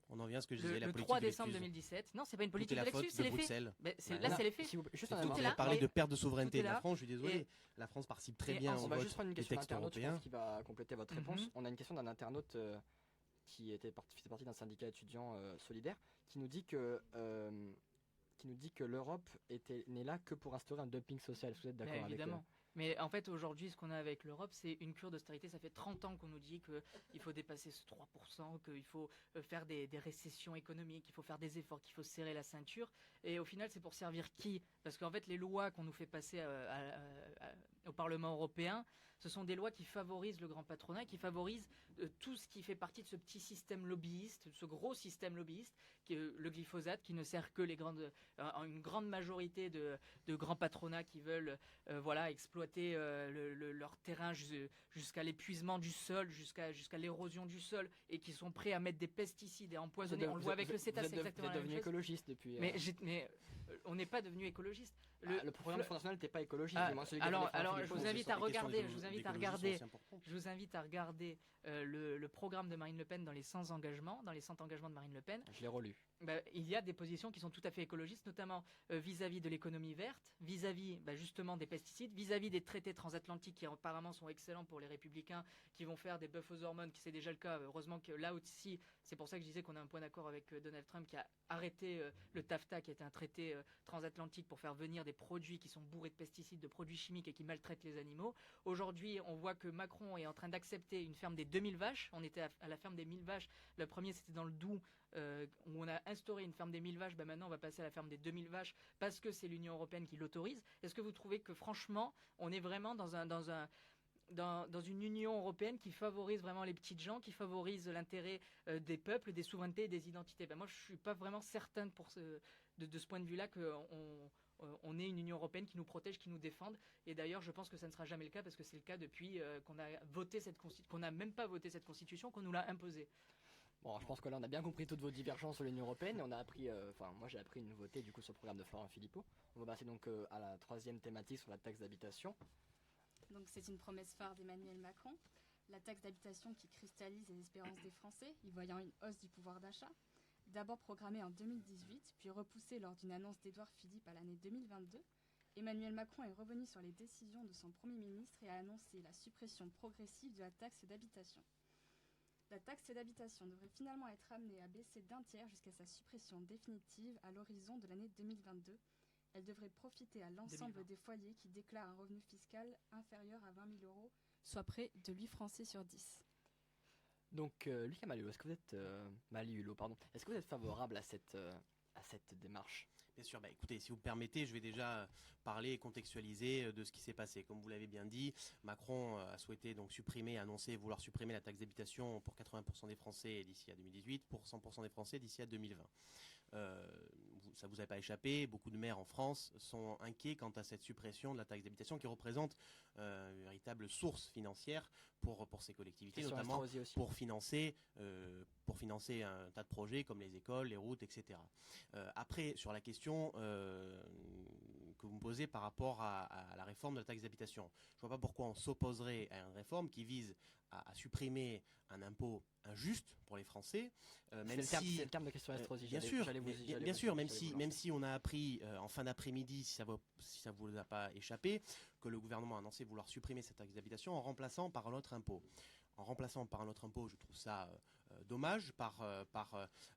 on en vient à ce que je disais, la le 3 décembre 2017. Non, c'est pas une politique de l'excuse, c'est les faits. Là, c'est les faits. Vous avez parlé de perte de souveraineté de la France, je suis désolé. La France participe très bien au vote des textes européens. Qui va compléter votre réponse. On a une question d'un internaute qui fait partie d'un syndicat étudiant solidaire qui nous dit que l'Europe n'est là que pour instaurer un dumping social. Vous êtes d'accord avec évidemment. Mais en fait, aujourd'hui, ce qu'on a avec l'Europe, c'est une cure d'austérité. Ça fait 30 ans qu'on nous dit qu'il faut dépasser ce 3%, qu'il faut faire des récessions économiques, qu'il faut faire des efforts, qu'il faut serrer la ceinture. Et au final, c'est pour servir qui ? Parce qu'en fait, les lois qu'on nous fait passer au Parlement européen, ce sont des lois qui favorisent le grand patronat, qui favorisent tout ce qui fait partie de ce petit système lobbyiste, ce gros système lobbyiste, qui est le glyphosate, qui ne sert que une grande majorité de grands patronats qui veulent exploiter leur terrain jusqu'à l'épuisement du sol, jusqu'à l'érosion du sol, et qui sont prêts à mettre des pesticides et à empoisonner. On le voit avec le CETA, c'est exactement la même chose. Vous êtes devenu écologiste depuis. Mais on n'est pas devenu écologiste. Le programme Front National n'était pas écologiste. Je vous invite à regarder. Je vous invite à regarder le programme de Marine Le Pen dans les 100 engagements de Marine Le Pen. Je l'ai relu. Il y a des positions qui sont tout à fait écologistes, notamment vis-à-vis de l'économie verte, vis-à-vis justement des pesticides, vis-à-vis des traités transatlantiques qui apparemment sont excellents pour les républicains, qui vont faire des bœufs aux hormones, qui c'est déjà le cas. Heureusement que là aussi, c'est pour ça que je disais qu'on a un point d'accord avec Donald Trump qui a arrêté le TAFTA, qui était un traité transatlantique pour faire venir des produits qui sont bourrés de pesticides, de produits chimiques et qui maltraitent les animaux. Aujourd'hui, on voit que Macron est en train d'accepter une ferme des 2000 vaches. On était à la ferme des 1000 vaches. Le premier, c'était dans le Doubs, où on a instauré une ferme des 1000 vaches. Maintenant, on va passer à la ferme des 2000 vaches parce que c'est l'Union européenne qui l'autorise. Est-ce que vous trouvez que, franchement, on est vraiment dans une Union européenne qui favorise vraiment les petites gens, qui favorise l'intérêt des peuples, des souverainetés et des identités? Moi, je ne suis pas vraiment certaine de ce point de vue-là qu'on ait une Union européenne qui nous protège, qui nous défende. Et d'ailleurs, je pense que ça ne sera jamais le cas parce que c'est le cas depuis qu'on n'a même pas voté cette constitution, qu'on nous l'a imposée. Bon, je pense que là, on a bien compris toutes vos divergences sur l'Union européenne. Et on a appris, moi, j'ai appris une nouveauté du coup sur le programme de Florent Philippot. On va passer donc à la troisième thématique sur la taxe d'habitation. Donc, c'est une promesse phare d'Emmanuel Macron. La taxe d'habitation qui cristallise les espérances des Français, y voyant une hausse du pouvoir d'achat. D'abord programmée en 2018, puis repoussée lors d'une annonce d'Édouard Philippe à l'année 2022, Emmanuel Macron est revenu sur les décisions de son Premier ministre et a annoncé la suppression progressive de la taxe d'habitation. La taxe d'habitation devrait finalement être amenée à baisser d'un tiers jusqu'à sa suppression définitive à l'horizon de l'année 2022. Elle devrait profiter à l'ensemble des foyers qui déclarent un revenu fiscal inférieur à 20 000 €, soit près de 8 Français sur 10. Donc, Lucas Malhulo, est-ce que vous êtes est-ce que vous êtes favorable à cette démarche? Bien sûr, écoutez, si vous permettez, je vais déjà parler et contextualiser de ce qui s'est passé. Comme vous l'avez bien dit, Macron a souhaité donc annoncé vouloir supprimer la taxe d'habitation pour 80% des Français d'ici à 2018, pour 100% des Français d'ici à 2020. Ça vous a pas échappé, beaucoup de maires en France sont inquiets quant à cette suppression de la taxe d'habitation qui représente une véritable source financière pour ces collectivités, notamment pour financer un tas de projets comme les écoles, les routes, etc. Après, sur la question que vous me posez par rapport à la réforme de la taxe d'habitation, je ne vois pas pourquoi on s'opposerait à une réforme qui vise à supprimer un impôt injuste pour les Français, c'est le terme de question Estrosi. Bien sûr, même si on a appris en fin d'après-midi, si ça vous a pas échappé, que le gouvernement a annoncé vouloir supprimer cette taxe d'habitation en remplaçant par un autre impôt. En remplaçant par un autre impôt, je trouve ça dommage par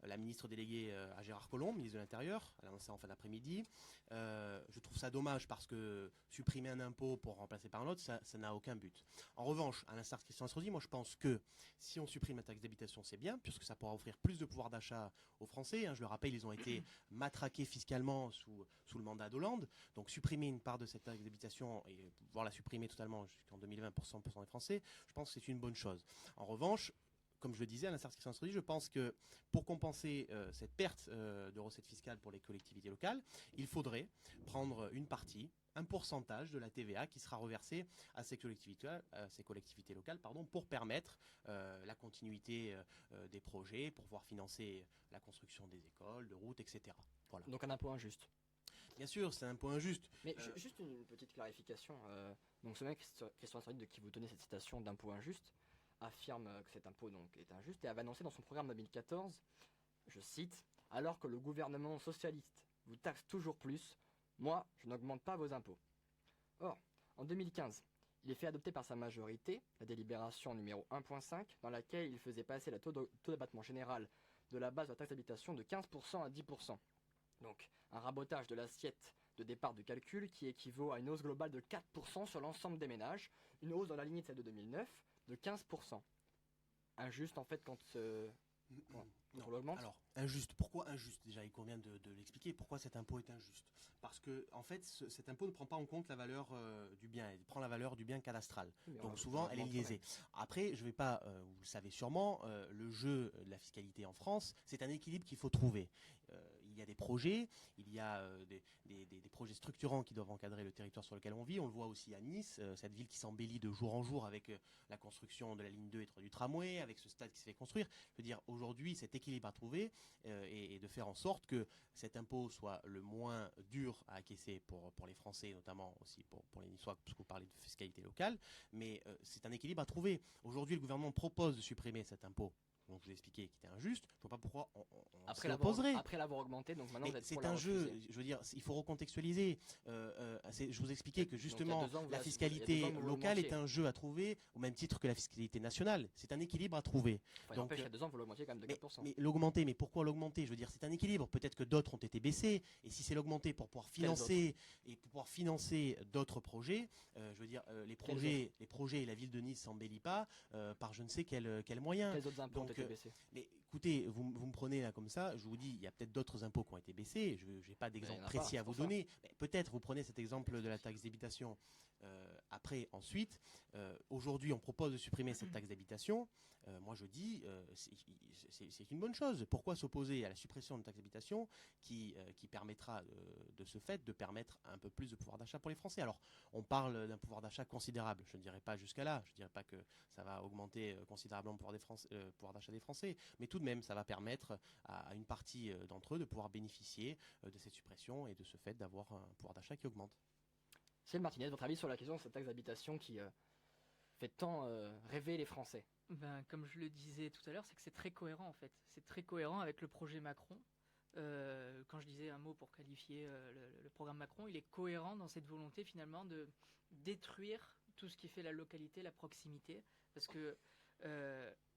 la ministre déléguée à Gérard Collomb, ministre de l'Intérieur, elle a annoncé en fin d'après-midi. Je trouve ça dommage parce que supprimer un impôt pour remplacer par un autre, ça n'a aucun but. En revanche, à l'instar de Christian Estrosi, moi je pense que si on supprime la taxe d'habitation, c'est bien, puisque ça pourra offrir plus de pouvoir d'achat aux Français. Je le rappelle, ils ont été matraqués fiscalement sous le mandat d'Hollande. Donc supprimer une part de cette taxe d'habitation et pouvoir la supprimer totalement jusqu'en 2020 pour 100% des Français, je pense que c'est une bonne chose. En revanche, comme je le disais, à l'instar de Christian Estrosi, je pense que pour compenser cette perte de recettes fiscales pour les collectivités locales, il faudrait prendre une partie, un pourcentage de la TVA qui sera reversé à ces collectivités locales, pour permettre la continuité des projets, pour pouvoir financer la construction des écoles, de routes, etc. Voilà. Donc un impôt injuste. Bien sûr, c'est un impôt injuste. Mais juste une petite clarification. Donc ce mec, Christian Estrosi, de qui vous donnez cette citation d'impôt injuste, affirme que cet impôt donc est injuste et avait annoncé dans son programme 2014, je cite, « Alors que le gouvernement socialiste vous taxe toujours plus, moi, je n'augmente pas vos impôts. » Or, en 2015, il est fait adopter par sa majorité la délibération numéro 1.5 dans laquelle il faisait passer le taux d'abattement général de la base de la taxe d'habitation de 15% à 10%. Donc, un rabotage de l'assiette de départ de calcul qui équivaut à une hausse globale de 4% sur l'ensemble des ménages, une hausse dans la lignée de celle de 2009 de 15%. Injuste en fait quand On l'augmente. Alors, injuste. Pourquoi injuste? Déjà, il convient de l'expliquer. Pourquoi cet impôt est injuste? Parce que, en fait, cet impôt ne prend pas en compte la valeur du bien. Il prend la valeur du bien cadastral. Donc, souvent, elle est liésée. Après, je ne vais pas, vous le savez sûrement, le jeu de la fiscalité en France, c'est un équilibre qu'il faut trouver. Il y a des projets, il y a des projets structurants qui doivent encadrer le territoire sur lequel on vit. On le voit aussi à Nice, cette ville qui s'embellit de jour en jour avec la construction de la ligne 2 et 3 du tramway, avec ce stade qui se fait construire. Je veux dire, aujourd'hui, cet équilibre à trouver et de faire en sorte que cet impôt soit le moins dur à acquiescer pour les Français, notamment aussi pour les Niçois, parce que vous parlez de fiscalité locale. Mais c'est un équilibre à trouver. Aujourd'hui, le gouvernement propose de supprimer cet impôt. Donc je vous ai expliqué qu'il était injuste. Je ne vois pas pourquoi on s'y opposerait. Après l'avoir augmenté, donc maintenant vous êtes c'est pour la un jeu. refuser. Je veux dire, il faut recontextualiser. Je vous expliquais que justement la fiscalité locale est un jeu à trouver au même titre que la fiscalité nationale. C'est un équilibre à trouver. Donc il y a 2 ans, vous l'augmentiez quand même de 4%. Mais l'augmenter, mais pourquoi l'augmenter? Je veux dire, c'est un équilibre. Peut-être que d'autres ont été baissés. Et si c'est l'augmenter pour pouvoir financer d'autres projets, je veux dire, les projets et la ville de Nice s'embellit pas par je ne sais quel moyen. Quels autres impôts ont été baissés? Mais écoutez, vous me prenez là comme ça, je vous dis, il y a peut-être d'autres impôts qui ont été baissés, je n'ai pas d'exemple précis à vous donner, mais peut-être vous prenez cet exemple de la taxe d'habitation. Après, ensuite, aujourd'hui on propose de supprimer cette taxe d'habitation. Moi je dis, c'est une bonne chose. Pourquoi s'opposer à la suppression de taxe d'habitation qui permettra de ce fait de permettre un peu plus de pouvoir d'achat pour les Français? Alors on parle d'un pouvoir d'achat considérable, je ne dirais pas jusqu'à là, je ne dirais pas que ça va augmenter considérablement le pouvoir d'achat des Français, mais tout de même ça va permettre à une partie d'entre eux de pouvoir bénéficier de cette suppression et de ce fait d'avoir un pouvoir d'achat qui augmente. Cyril Martinez, votre avis sur la question de cette taxe d'habitation qui fait tant rêver les Français? Comme je le disais tout à l'heure, c'est que c'est très cohérent en fait. C'est très cohérent avec le projet Macron. Quand je disais un mot pour qualifier le programme Macron, il est cohérent dans cette volonté finalement de détruire tout ce qui fait la localité, la proximité, parce que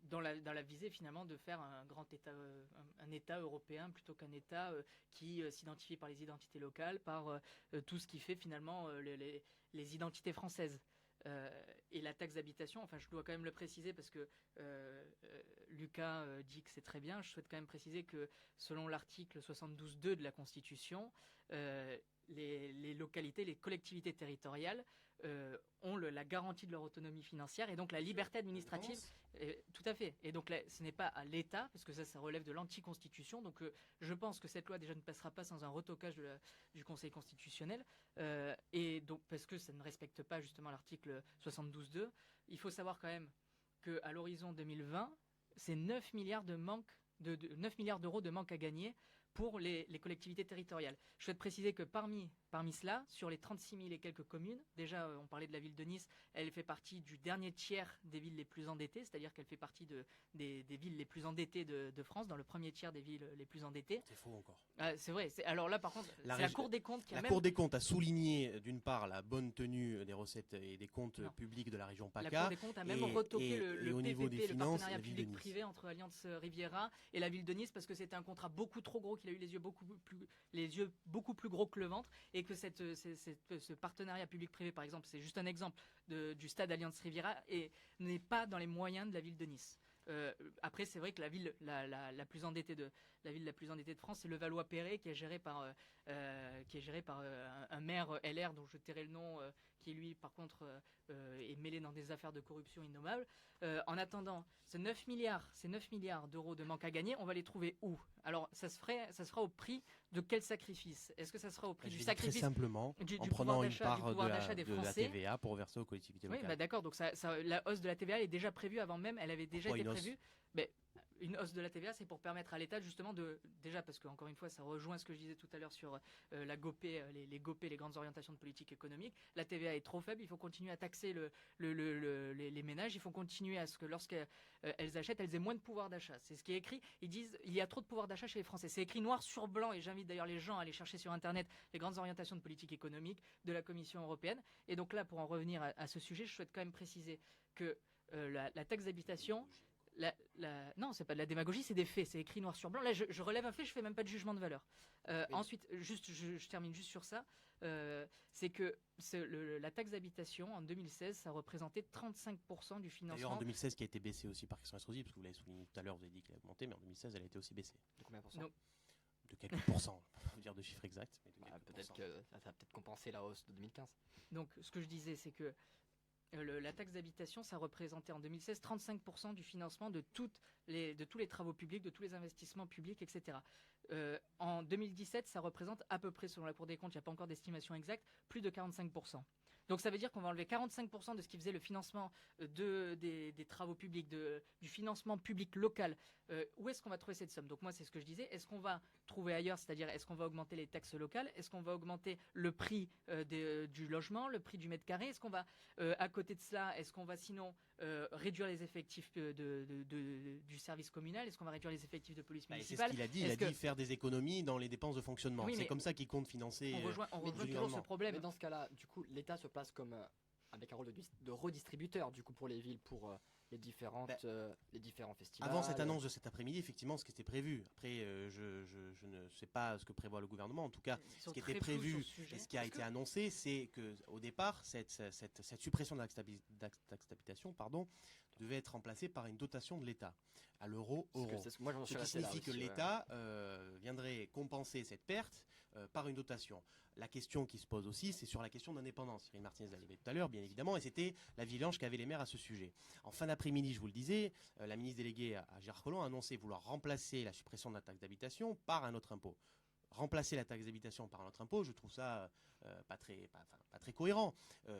dans la visée finalement de faire un grand État, un État européen plutôt qu'un État qui s'identifie par les identités locales, par tout ce qui fait finalement les identités françaises. Et la taxe d'habitation, enfin je dois quand même le préciser parce que Lucas dit que c'est très bien, je souhaite quand même préciser que selon l'article 72.2 de la Constitution, les localités, les collectivités territoriales ont la garantie de leur autonomie financière et donc la liberté administrative. Tout à fait. Et donc là, ce n'est pas à l'État, parce que ça relève de l'anticonstitution. Donc je pense que cette loi déjà ne passera pas sans un retocage du Conseil constitutionnel. Et donc parce que ça ne respecte pas justement l'article 72.2. Il faut savoir quand même qu'à l'horizon 2020, c'est 9 milliards d'euros de manque à gagner pour les collectivités territoriales. Je souhaite préciser que parmi cela, sur les 36 000 et quelques communes, déjà on parlait de la ville de Nice, elle fait partie du dernier tiers des villes les plus endettées, c'est-à-dire qu'elle fait partie des villes les plus endettées de France, dans le premier tiers des villes les plus endettées. C'est faux encore. C'est vrai. Alors là par contre, c'est la Cour des comptes qui a Cour des comptes a souligné d'une part la bonne tenue des recettes et des comptes publics de la région PACA. La Cour des comptes a même retoqué le au niveau PPP, des finances, le partenariat public-privé entre Alliance Riviera et la ville de Nice, parce que c'était un contrat beaucoup trop gros, qu'il a eu les yeux beaucoup plus gros que le ventre, et que ce partenariat public-privé, par exemple, c'est juste un exemple du stade Alliance Riviera, et n'est pas dans les moyens de la ville de Nice. Après, c'est vrai que la ville la plus endettée de France, c'est Levallois-Perret, qui est géré par un maire LR dont je tairai le nom, qui lui, par contre, est mêlé dans des affaires de corruption innommables. En attendant, ces 9 milliards d'euros de manque à gagner, on va les trouver où? Alors, ça se fera au prix de quel sacrifice? Est-ce que ça sera au prix du sacrifice très simplement, du en prenant une part des de la Français. TVA pour verser aux collectivités locales. Oui, d'accord. Donc la hausse de la TVA est déjà prévue avant même. Elle avait déjà été prévue. Mais une hausse de la TVA, c'est pour permettre à l'État justement déjà parce qu'encore une fois, ça rejoint ce que je disais tout à l'heure sur la GOPE, les GOPE, les grandes orientations de politique économique. La TVA est trop faible. Il faut continuer à taxer les ménages. Il faut continuer à ce que lorsqu'elles achètent, elles aient moins de pouvoir d'achat. C'est ce qui est écrit. Ils disent il y a trop de pouvoir d'achat chez les Français. C'est écrit noir sur blanc, et j'invite d'ailleurs les gens à aller chercher sur Internet les grandes orientations de politique économique de la Commission européenne. Et donc là, pour en revenir à ce sujet, je souhaite quand même préciser que la taxe d'habitation, Non, c'est pas de la démagogie, c'est des faits, c'est écrit noir sur blanc. Là, je relève un fait, je fais même pas de jugement de valeur. Ensuite, je termine juste sur ça. C'est que la taxe d'habitation en 2016, ça représentait 35% du financement. D'ailleurs, en 2016, qui a été baissée aussi par Christian Estrosi, parce que vous l'avez souligné tout à l'heure, vous avez dit qu'elle a augmenté, mais en 2016, elle a été aussi baissée. De combien pour cent? De quelques pourcents, on va dire de chiffres exacts. Mais de Peut-être que ça va peut-être compenser la hausse de 2015. Donc, ce que je disais, c'est que la taxe d'habitation, ça représentait en 2016 35% du financement de tous les travaux publics, de tous les investissements publics, etc. En 2017, ça représente à peu près, selon la Cour des comptes, il n'y a pas encore d'estimation exacte, plus de 45%. Donc ça veut dire qu'on va enlever 45% de ce qui faisait le financement des travaux publics, du financement public local. Où est-ce qu'on va trouver cette somme? Donc moi, c'est ce que je disais. Est-ce qu'on va trouver ailleurs, c'est-à-dire est-ce qu'on va augmenter les taxes locales? Est-ce qu'on va augmenter le prix du logement, le prix du mètre carré? Est-ce qu'on va, à côté de cela, est-ce qu'on va sinon réduire les effectifs du service communal? Est-ce qu'on va réduire les effectifs de police municipale? C'est ce qu'il a dit. Il a dit faire des économies dans les dépenses de fonctionnement. Oui, c'est comme ça qu'il compte financer. On rejoint toujours ce problème. Mais dans ce cas-là, du coup, l'État se place comme avec un rôle de redistributeur du coup pour les villes, pour les différents festivals. Avant cette annonce de cet après-midi, effectivement, ce qui était prévu. Après, je ne sais pas ce que prévoit le gouvernement. En tout cas, ce qui était prévu et ce qui a été annoncé, c'est que au départ, cette suppression de la taxe d'habitation, devait être remplacée par une dotation de l'État à l'euro. Ce qui signifie que l'État viendrait compenser cette perte par une dotation. La question qui se pose aussi, c'est sur la question d'indépendance. Cyril Martinez l'a dit tout à l'heure, bien évidemment, et c'était la vigilance qu'avaient les maires à ce sujet. En fin d'après-midi, je vous le disais, la ministre déléguée à Gérard Collomb a annoncé vouloir remplacer la suppression de la taxe d'habitation par un autre impôt. Remplacer la taxe d'habitation par un autre impôt, je trouve ça pas très cohérent.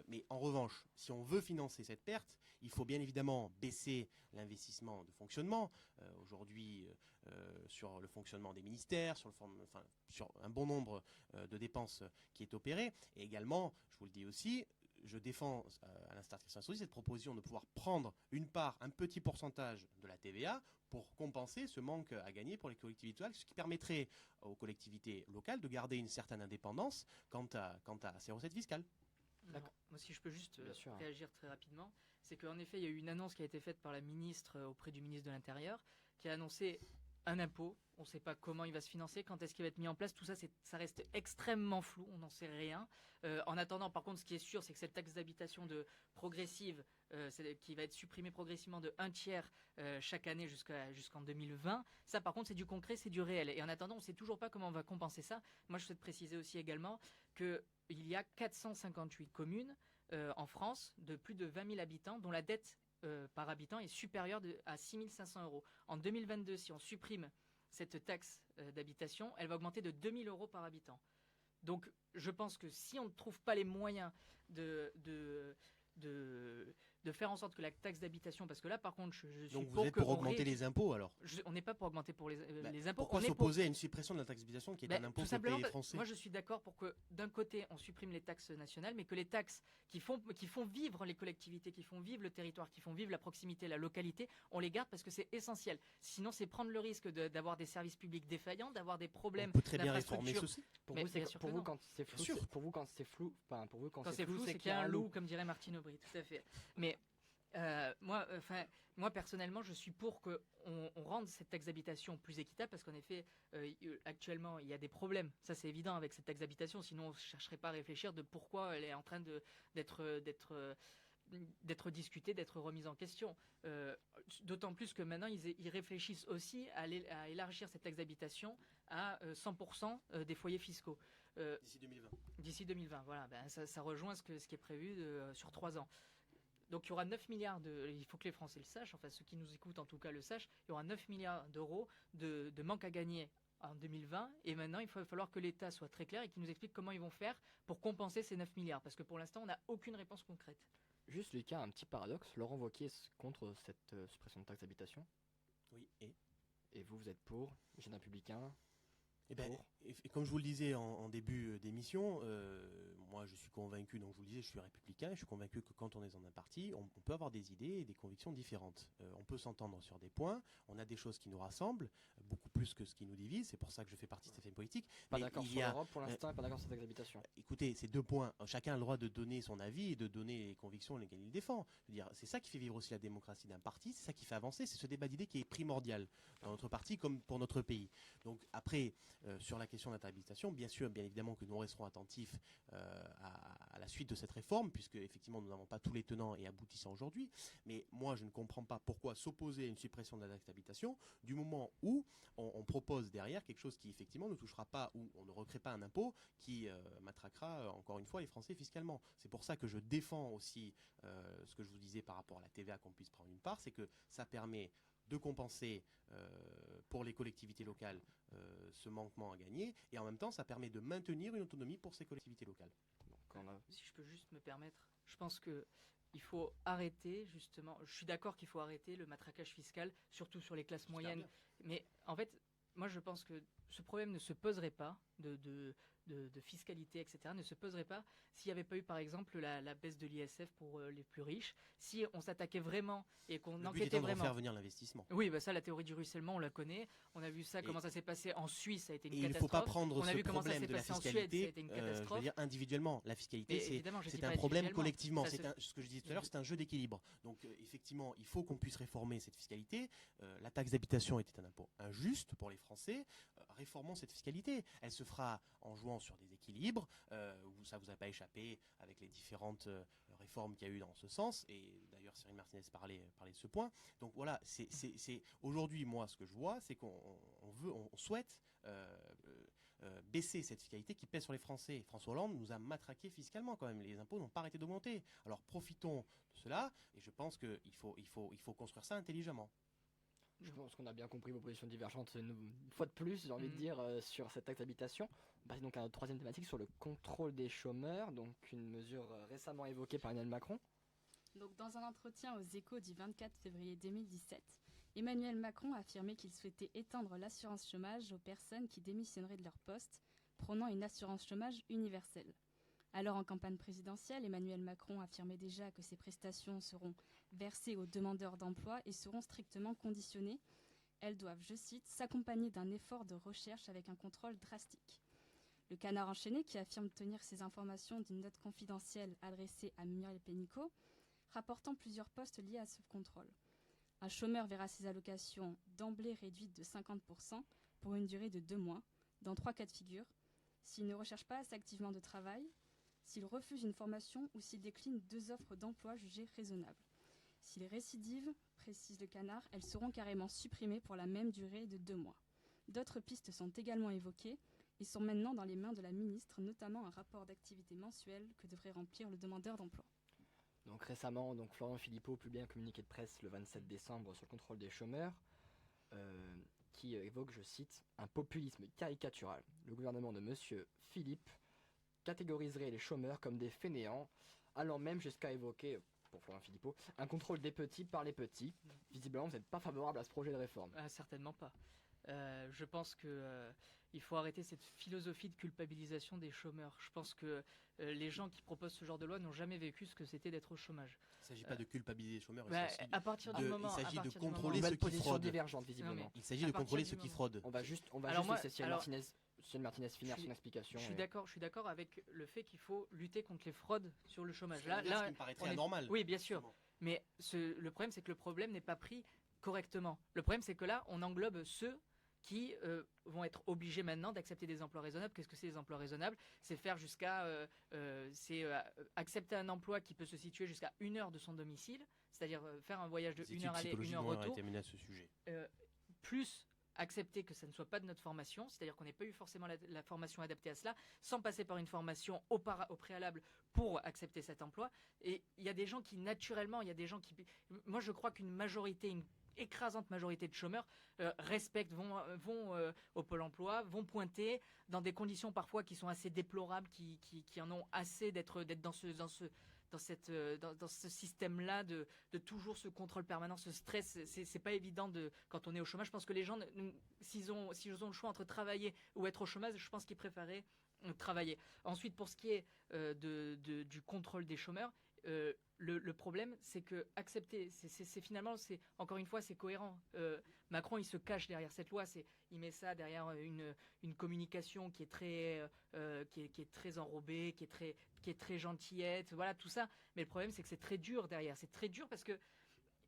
Mais en revanche, si on veut financer cette perte, il faut bien évidemment baisser l'investissement de fonctionnement. Aujourd'hui, sur le fonctionnement des ministères, sur un bon nombre de dépenses qui est opéré. Et également, je vous le dis aussi, je défends, à l'instar de Christian Estrosi, cette proposition de pouvoir prendre un petit pourcentage de la TVA pour compenser ce manque à gagner pour les collectivités locales, ce qui permettrait aux collectivités locales de garder une certaine indépendance quant à ces recettes fiscales. D'accord. Moi, si je peux juste réagir très rapidement, c'est qu'en effet, il y a eu une annonce qui a été faite par la ministre auprès du ministre de l'Intérieur, qui a annoncé un impôt. On ne sait pas comment il va se financer, quand est-ce qu'il va être mis en place. Tout ça, ça reste extrêmement flou. On n'en sait rien. En attendant, par contre, ce qui est sûr, c'est que cette taxe d'habitation progressive, qui va être supprimée progressivement de 1/3 chaque année jusqu'en 2020, ça, par contre, c'est du concret, c'est du réel. Et en attendant, on ne sait toujours pas comment on va compenser ça. Moi, je souhaite préciser aussi également qu'il y a 458 communes en France de plus de 20 000 habitants dont la dette par habitant est supérieure à 6 500 €. En 2022, si on supprime cette taxe d'habitation, elle va augmenter de 2 000 € par habitant. Donc je pense que si on ne trouve pas les moyens de faire en sorte que la taxe d'habitation, parce que là par contre je suis donc vous êtes pour augmenter les impôts alors? On n'est pas pour augmenter les impôts. Pourquoi s'opposer à une suppression de la taxe d'habitation qui est un impôt pour les Français? Moi je suis d'accord pour que d'un côté on supprime les taxes nationales, mais que les taxes qui font vivre les collectivités, qui font vivre le territoire, qui font vivre la proximité, la localité, on les garde parce que c'est essentiel. Sinon c'est prendre le risque d'avoir des services publics défaillants, d'avoir des problèmes. On peut très bien réformer ceci. Pour vous quand c'est flou, c'est qu'il y a un loup, comme dirait Martine Aubry, tout à fait. Mais moi personnellement, je suis pour qu'on rende cette taxe d'habitation plus équitable, parce qu'en effet, actuellement, il y a des problèmes. Ça, c'est évident avec cette taxe d'habitation. Sinon, on ne chercherait pas à réfléchir de pourquoi elle est en train d'être discutée, d'être remise en question. D'autant plus que maintenant, ils réfléchissent aussi à élargir cette taxe d'habitation à 100% des foyers fiscaux. D'ici 2020. D'ici 2020, voilà. Ça rejoint ce qui est prévu sur 3 ans. Donc il y aura 9 milliards il faut que les Français le sachent, enfin ceux qui nous écoutent en tout cas le sachent, il y aura 9 milliards d'euros de manque à gagner en 2020, et maintenant il va falloir que l'État soit très clair et qu'il nous explique comment ils vont faire pour compenser ces 9 milliards, parce que pour l'instant on n'a aucune réponse concrète. Juste Lucas, un petit paradoxe, Laurent Wauquiez est contre cette suppression de taxe d'habitation. Oui, et vous êtes pour, Jeune Républicain? Et comme je vous le disais en début d'émission, moi je suis convaincu, donc je vous le disais, je suis républicain, je suis convaincu que quand on est dans un parti, on peut avoir des idées et des convictions différentes. On peut s'entendre sur des points, on a des choses qui nous rassemblent, beaucoup plus que ce qui nous divise, c'est pour ça que je fais partie de cette famille politique. Pas Mais d'accord il sur y a, l'Europe pour l'instant et pas d'accord sur cette habitation. Écoutez, ces 2 points, chacun a le droit de donner son avis et de donner les convictions lesquelles il défend. Je veux dire, c'est ça qui fait vivre aussi la démocratie d'un parti, c'est ça qui fait avancer, c'est ce débat d'idées qui est primordial dans notre parti comme pour notre pays. Donc après, sur la question d'interhabitation, bien sûr, bien évidemment que nous resterons attentifs à la suite de cette réforme, puisque effectivement nous n'avons pas tous les tenants et aboutissants aujourd'hui. Mais moi, je ne comprends pas pourquoi s'opposer à une suppression de la taxe d'habitation du moment où on propose derrière quelque chose qui effectivement ne touchera pas, ou on ne recrée pas un impôt qui matraquera encore une fois les Français fiscalement. C'est pour ça que je défends aussi ce que je vous disais par rapport à la TVA, qu'on puisse prendre une part, c'est que ça permet de compenser pour les collectivités locales ce manquement à gagner, et en même temps ça permet de maintenir une autonomie pour ces collectivités locales. Si je peux juste me permettre, je pense que il faut arrêter justement, je suis d'accord qu'il faut arrêter le matraquage fiscal, surtout sur les classes moyennes, mais en fait, moi je pense que ce problème ne se poserait pas de fiscalité, etc., ne se poserait pas s'il n'y avait pas eu, par exemple, la baisse de l'ISF pour les plus riches. Si on s'attaquait vraiment et qu'on enquêtait vraiment... de faire venir l'investissement. Oui, bah ça, la théorie du ruissellement, on la connaît. On a vu ça, comment ça s'est passé en Suisse, ça a été une catastrophe. Il ne faut pas prendre on a ce vu comment ça problème s'est de la passé en Suède, ça a fiscalité, été une catastrophe. je veux dire individuellement. La fiscalité, c'est un problème collectivement. Ce que je disais tout à l'heure, c'est un jeu d'équilibre. Donc effectivement, il faut qu'on puisse réformer cette fiscalité. La taxe d'habitation était un impôt injuste pour les Français. Réformons cette fiscalité. Elle se fera en jouant sur des équilibres, où ça vous a pas échappé avec les différentes réformes qu'il y a eu dans ce sens. Et d'ailleurs, Cyril Martinez parlait de ce point. Donc voilà, c'est aujourd'hui, moi, ce que je vois, c'est qu'on souhaite baisser cette fiscalité qui pèse sur les Français. François Hollande nous a matraqué fiscalement quand même. Les impôts n'ont pas arrêté d'augmenter. Alors profitons de cela, et je pense qu'il faut construire ça intelligemment. Je pense qu'on a bien compris vos positions divergentes une fois de plus, j'ai envie de dire, sur cette taxe d'habitation. On passe donc à notre troisième thématique sur le contrôle des chômeurs, donc une mesure récemment évoquée par Emmanuel Macron. Donc, dans un entretien aux Échos du 24 février 2017, Emmanuel Macron a affirmé qu'il souhaitait étendre l'assurance chômage aux personnes qui démissionneraient de leur poste, prônant une assurance chômage universelle. Alors en campagne présidentielle, Emmanuel Macron affirmait déjà que ces prestations seront versées aux demandeurs d'emploi et seront strictement conditionnées. Elles doivent, je cite, s'accompagner d'un effort de recherche avec un contrôle drastique. Le Canard enchaîné, qui affirme tenir ces informations d'une note confidentielle adressée à Muriel Pénicaud, rapportant plusieurs postes liés à ce contrôle. Un chômeur verra ses allocations d'emblée réduites de 50% pour une durée de 2 mois, dans 3 cas de figure, s'il ne recherche pas assez activement de travail, s'il refuse une formation ou s'il décline 2 offres d'emploi jugées raisonnables. S'il récidive, précise le Canard, elles seront carrément supprimées pour la même durée de 2 mois. D'autres pistes sont également évoquées et sont maintenant dans les mains de la ministre, notamment un rapport d'activité mensuel que devrait remplir le demandeur d'emploi. Donc récemment, Florent Philippot publie un communiqué de presse le 27 décembre sur le contrôle des chômeurs qui évoque, je cite, un populisme caricatural. Le gouvernement de Monsieur Philippe catégoriserait les chômeurs comme des fainéants, allant même jusqu'à évoquer, pour Florent Philippot, un contrôle des petits par les petits. Visiblement, vous n'êtes pas favorable à ce projet de réforme. Certainement pas. Je pense que il faut arrêter cette philosophie de culpabilisation des chômeurs. Je pense que les gens qui proposent ce genre de loi n'ont jamais vécu ce que c'était d'être au chômage. Il ne s'agit pas de culpabiliser les chômeurs, à partir du moment, il s'agit de contrôler ceux qui fraudent. Divergente, visiblement. Il s'agit de contrôler ceux qui fraudent. On va juste laisser Cyril Martinez finir son explication. Je suis d'accord avec le fait qu'il faut lutter contre les fraudes sur le chômage. Là, ce qui me paraît très anormal. Oui, bien sûr. Mais le problème, c'est que le problème n'est pas pris correctement. Le problème, c'est que là, on englobe ceux qui vont être obligés maintenant d'accepter des emplois raisonnables. Qu'est-ce que c'est les emplois raisonnables? C'est faire jusqu'à accepter un emploi qui peut se situer jusqu'à 1 heure de son domicile, c'est-à-dire faire un voyage de 1 heure aller, 1 heure retour. À ce sujet. Plus accepter que ça ne soit pas de notre formation, c'est-à-dire qu'on n'ait pas eu forcément la formation adaptée à cela, sans passer par une formation au préalable pour accepter cet emploi. Et il y a des gens qui, naturellement, moi je crois qu'une majorité, une écrasante majorité de chômeurs respectent, vont au Pôle emploi, vont pointer dans des conditions parfois qui sont assez déplorables, qui en ont assez d'être dans ce système-là de toujours ce contrôle permanent, ce stress. C'est pas évident quand on est au chômage. Je pense que les gens, s'ils ont le choix entre travailler ou être au chômage, je pense qu'ils préféraient travailler. Ensuite, pour ce qui est du contrôle des chômeurs, le problème, c'est que accepter, finalement, encore une fois, c'est cohérent. Macron, il se cache derrière cette loi, il met ça derrière une communication qui est très enrobée, qui est très gentillette, voilà tout ça. Mais le problème, c'est que c'est très dur derrière. C'est très dur parce que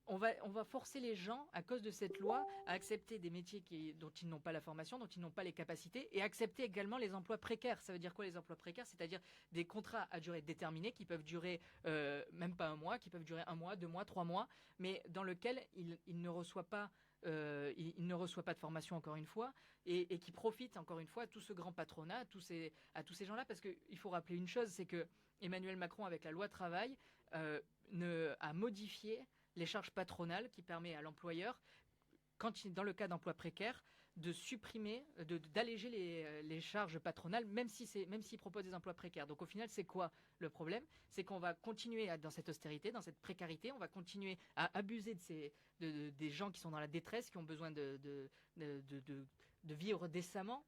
on va forcer les gens, à cause de cette loi, à accepter des métiers dont ils n'ont pas la formation, dont ils n'ont pas les capacités, et accepter également les emplois précaires. Ça veut dire quoi, les emplois précaires? C'est-à-dire des contrats à durée déterminée qui peuvent durer même pas un mois, qui peuvent durer 1 mois, 2 mois, 3 mois, mais dans lequel ils ne reçoivent pas de formation, encore une fois, et qui profitent encore une fois à tout ce grand patronat, à tous ces gens-là, parce qu'il faut rappeler une chose, c'est que Emmanuel Macron, avec la loi travail, a modifié les charges patronales qui permet à l'employeur, dans le cas d'emploi précaire, de supprimer, d'alléger les charges patronales, même s'il propose des emplois précaires. Donc au final, c'est quoi le problème? C'est qu'on va continuer dans cette austérité, dans cette précarité, on va continuer à abuser des gens qui sont dans la détresse, qui ont besoin de vivre décemment.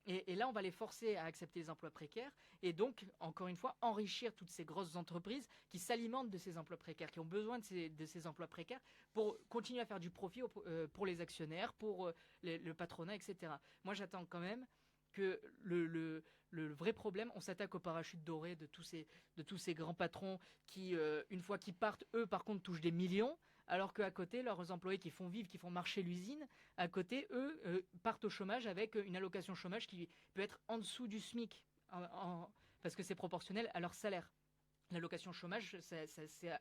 Et là, on va les forcer à accepter les emplois précaires et donc, encore une fois, enrichir toutes ces grosses entreprises qui s'alimentent de ces emplois précaires, qui ont besoin de ces emplois précaires pour continuer à faire du profit pour les actionnaires, pour le patronat, etc. Moi, j'attends quand même que le vrai problème, on s'attaque au parachute doré de tous ces grands patrons qui, une fois qu'ils partent, eux, par contre, touchent des millions. Alors qu'à côté, leurs employés qui font vivre, qui font marcher l'usine, à côté, eux, partent au chômage avec une allocation chômage qui peut être en dessous du SMIC, parce que c'est proportionnel à leur salaire. L'allocation chômage, c'est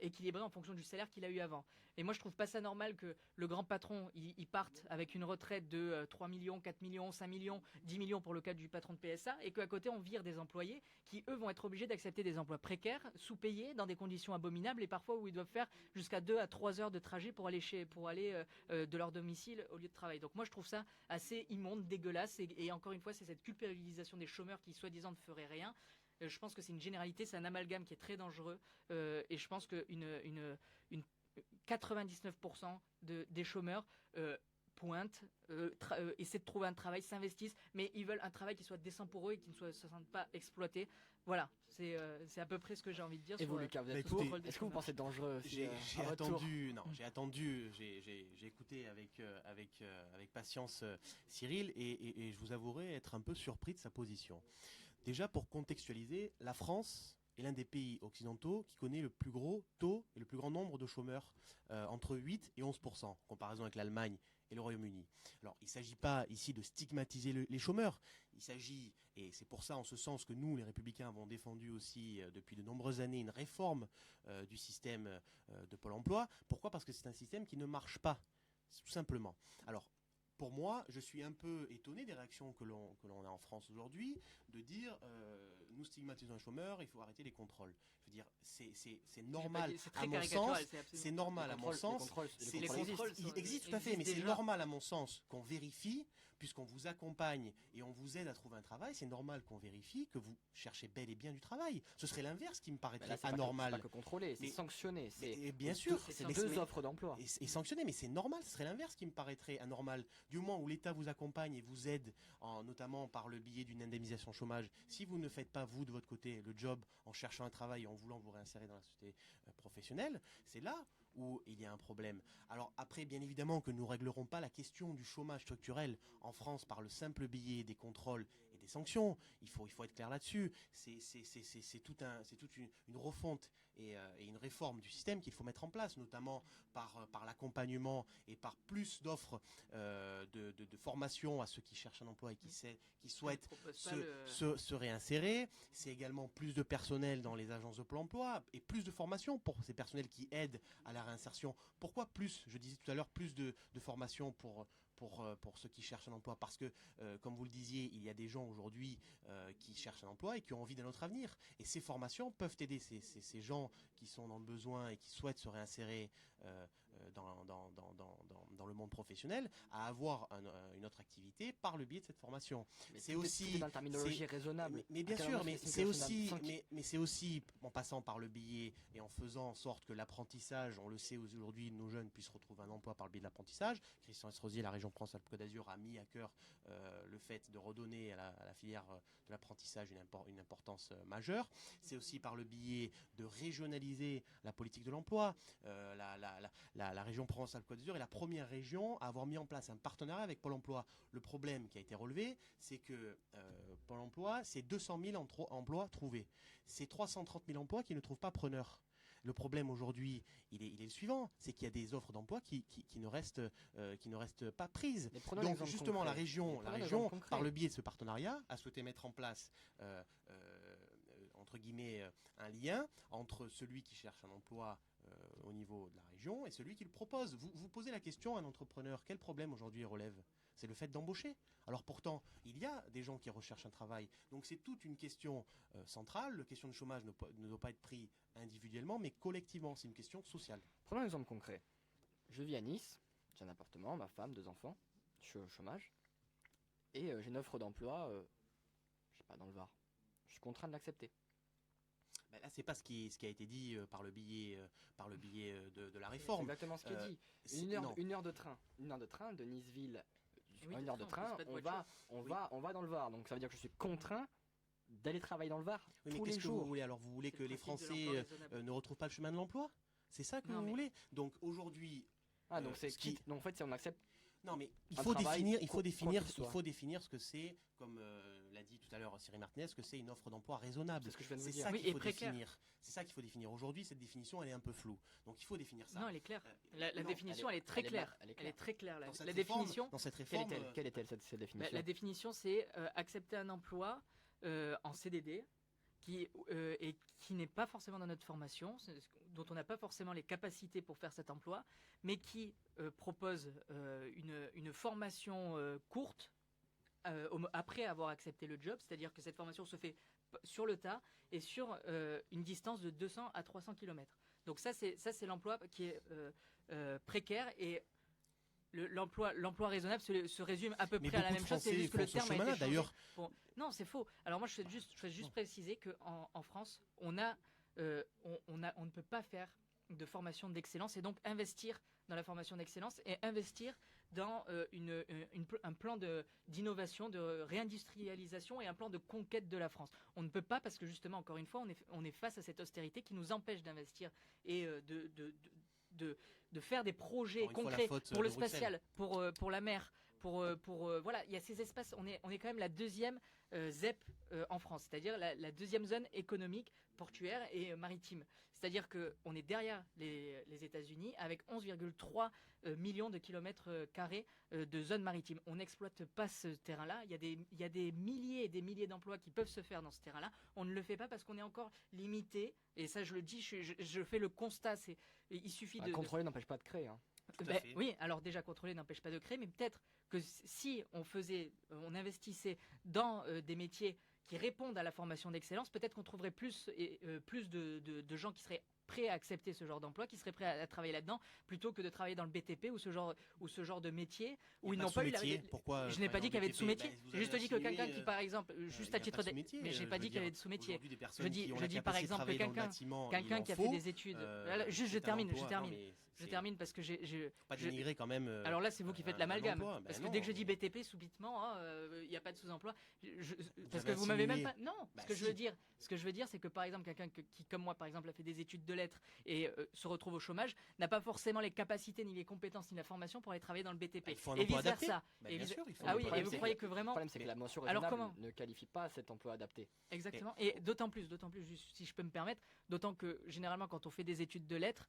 équilibré en fonction du salaire qu'il a eu avant. Et moi, je trouve pas ça normal que le grand patron, il parte avec une retraite de 3 millions, 4 millions, 5 millions, 10 millions pour le cas du patron de PSA, et qu'à côté, on vire des employés qui, eux, vont être obligés d'accepter des emplois précaires, sous-payés, dans des conditions abominables, et parfois où ils doivent faire jusqu'à 2 à 3 heures de trajet pour aller de leur domicile au lieu de travail. Donc moi, je trouve ça assez immonde, dégueulasse, et encore une fois, c'est cette culpabilisation des chômeurs qui, soi-disant, ne feraient rien. Je pense que c'est une généralité, c'est un amalgame qui est très dangereux, et je pense que 99% des chômeurs pointent, essaient de trouver un travail, s'investissent, mais ils veulent un travail qui soit décent pour eux et qui ne se sentent pas exploités. Voilà, c'est à peu près ce que j'ai envie de dire. Et vous, Lucas, est-ce que vous pensez dangereux? J'ai écouté avec patience Cyril, et je vous avouerai être un peu surpris de sa position. Déjà, pour contextualiser, la France est l'un des pays occidentaux qui connaît le plus gros taux et le plus grand nombre de chômeurs, entre 8 et 11%, en comparaison avec l'Allemagne et le Royaume-Uni. Alors, il ne s'agit pas ici de stigmatiser les chômeurs, il s'agit, et c'est pour ça en ce sens que nous, les Républicains, avons défendu aussi depuis de nombreuses années une réforme du système de Pôle emploi. Pourquoi? Parce que c'est un système qui ne marche pas, tout simplement. Alors, pour moi, je suis un peu étonné des réactions que l'on a en France aujourd'hui, de dire nous stigmatisons les chômeurs, il faut arrêter les contrôles. Je veux dire, c'est normal à mon sens. C'est normal à mon sens. Les contrôles existent tout à fait, mais c'est normal à mon sens qu'on vérifie, puisqu'on vous accompagne et on vous aide à trouver un travail. C'est normal qu'on vérifie que vous cherchez bel et bien du travail. Ce serait l'inverse qui me paraîtrait anormal. C'est pas que contrôler, c'est sanctionner. Et bien sûr, c'est 2 offres d'emploi. Et sanctionner, mais c'est normal. Ce serait l'inverse qui me paraîtrait anormal. Du moment où l'État vous accompagne et vous aide, notamment par le biais d'une indemnisation chômage, si vous ne faites pas, vous, de votre côté, le job en cherchant un travail et en voulant vous réinsérer dans la société professionnelle, c'est là où il y a un problème. Alors après, bien évidemment que nous ne réglerons pas la question du chômage structurel en France par le simple biais des contrôles et des sanctions. Il faut être clair là-dessus. C'est toute une refonte et une réforme du système qu'il faut mettre en place, notamment par l'accompagnement et par plus d'offres de formation à ceux qui cherchent un emploi et qui souhaitent se réinsérer. C'est également plus de personnel dans les agences de Pôle emploi et plus de formation pour ces personnels qui aident à la réinsertion. Pourquoi plus? Je disais tout à l'heure, plus de formation pour ceux qui cherchent un emploi, parce que, comme vous le disiez, il y a des gens aujourd'hui qui cherchent un emploi et qui ont envie d'un autre avenir. Et ces formations peuvent aider ces gens dans le besoin et qui souhaitent se réinsérer dans le monde professionnel à avoir une autre activité par le biais de cette formation. C'est aussi dans la terminologie raisonnable. Mais bien sûr, mais c'est aussi en passant par le biais et en faisant en sorte que l'apprentissage, on le sait aujourd'hui, nos jeunes puissent retrouver un emploi par le biais de l'apprentissage. Christian Estrosi, la région Provence-Alpes-Côte d'Azur, a mis à cœur le fait de redonner à la filière de l'apprentissage une importance majeure. C'est aussi par le biais de régionaliser la politique de l'emploi. La région Provence-Alpes-Côte d'Azur est la première région à avoir mis en place un partenariat avec Pôle emploi. Le problème qui a été relevé, c'est que Pôle emploi, c'est 200 000 emplois trouvés. C'est 330 000 emplois qui ne trouvent pas preneur. Le problème aujourd'hui, il est le suivant, c'est qu'il y a des offres d'emploi qui ne restent pas prises. Donc justement, la région, par le biais de ce partenariat, a souhaité mettre en place entre guillemets un lien entre celui qui cherche un emploi au niveau de la région et celui qui le propose. Vous posez la question à un entrepreneur, quel problème aujourd'hui il relève ? C'est le fait d'embaucher. Alors pourtant, il y a des gens qui recherchent un travail. Donc c'est toute une question centrale. La question de chômage ne doit pas être prise individuellement, mais collectivement. C'est une question sociale. Prenons un exemple concret. Je vis à Nice, j'ai un appartement, ma femme, 2 enfants, je suis au chômage, et j'ai une offre d'emploi, je sais pas, dans le Var. Je suis contraint de l'accepter. Ben là, c'est pas ce qui a été dit par le biais de la réforme. C'est exactement ce qui est dit. Une heure de train de Niceville. Une heure de train, on va dans le Var. Donc ça veut dire que je suis contraint d'aller travailler dans le Var tous les jours. Que vous voulez alors? Vous voulez que les Français ne retrouvent pas le chemin de l'emploi? C'est ça que vous voulez? Donc aujourd'hui... donc c'est quitte. Donc en fait, si on accepte... Non, mais il faut définir ce que c'est, comme l'a dit tout à l'heure Cyril Martinez, ce que c'est une offre d'emploi raisonnable. C'est ce que je viens de vous dire. Ça qu'il faut définir. C'est ça qu'il faut définir. Aujourd'hui, cette définition, elle est un peu floue. Donc il faut définir ça. Non, elle est claire. La définition, elle est très claire. Elle est très claire. La définition. Dans cette réforme, quelle est-elle cette définition? La définition, c'est accepter un emploi en CDD qui n'est pas forcément dans notre formation, dont on n'a pas forcément les capacités pour faire cet emploi, mais qui propose une formation courte après avoir accepté le job, c'est-à-dire que cette formation se fait sur le tas et sur une distance de 200 à 300 km. Donc ça c'est l'emploi qui est précaire, et l'emploi raisonnable se résume à peu près à la même chose, c'est juste que le terme a été changé. D'ailleurs. Bon, non, c'est faux. Alors moi, je souhaite juste préciser qu'en France, on ne peut pas faire de formation d'excellence, et donc investir dans la formation d'excellence et investir dans un plan d'innovation, de réindustrialisation et un plan de conquête de la France. On ne peut pas, parce que justement, encore une fois, on est face à cette austérité qui nous empêche d'investir et de faire des projets concrets pour le spatial, pour la mer, voilà, il y a ces espaces. On est quand même la deuxième ZEP en France, c'est-à-dire la deuxième zone économique, portuaire et maritime. C'est-à-dire qu'on est derrière les États-Unis avec 11,3 millions de kilomètres carrés de zones maritimes. On n'exploite pas ce terrain-là. Il y a des milliers et des milliers d'emplois qui peuvent se faire dans ce terrain-là. On ne le fait pas parce qu'on est encore limité. Et ça, je le dis, je fais le constat. Il suffit de contrôler n'empêche pas de créer. Hein. Oui, alors déjà contrôler n'empêche pas de créer, mais peut-être que si on investissait dans des métiers qui répondent à la formation d'excellence, peut-être qu'on trouverait plus de gens qui seraient prêts à accepter ce genre d'emploi, qui seraient prêts à travailler là-dedans, plutôt que de travailler dans le BTP ou ce genre de métier où ils n'ont pas eu la... Je n'ai pas dit qu'il y avait de sous-métier. J'ai juste dit que quelqu'un qui, par exemple, juste à titre mais j'ai pas dit qu'il y avait de sous-métier. Je dis par exemple que quelqu'un qui a fait des études. Juste, je termine parce que j'ai pas dénigrer quand même. Alors là, c'est vous qui faites l'amalgame, parce que dès que je dis BTP, subitement, il n'y a pas de sous-emploi. Parce que vous m'avez même pas. Non. Ce que je veux dire, c'est que par exemple, quelqu'un qui, comme moi, par exemple, a fait des études de lettres et se retrouve au chômage, n'a pas forcément les capacités, ni les compétences, ni la formation pour aller travailler dans le BTP. Et vice versa. Ah oui. Et vous croyez que vraiment. Le problème, c'est que la mention raisonnable ne qualifie pas cet emploi adapté. Exactement. Et d'autant plus, si je peux me permettre, d'autant que généralement, quand on fait des études de lettres,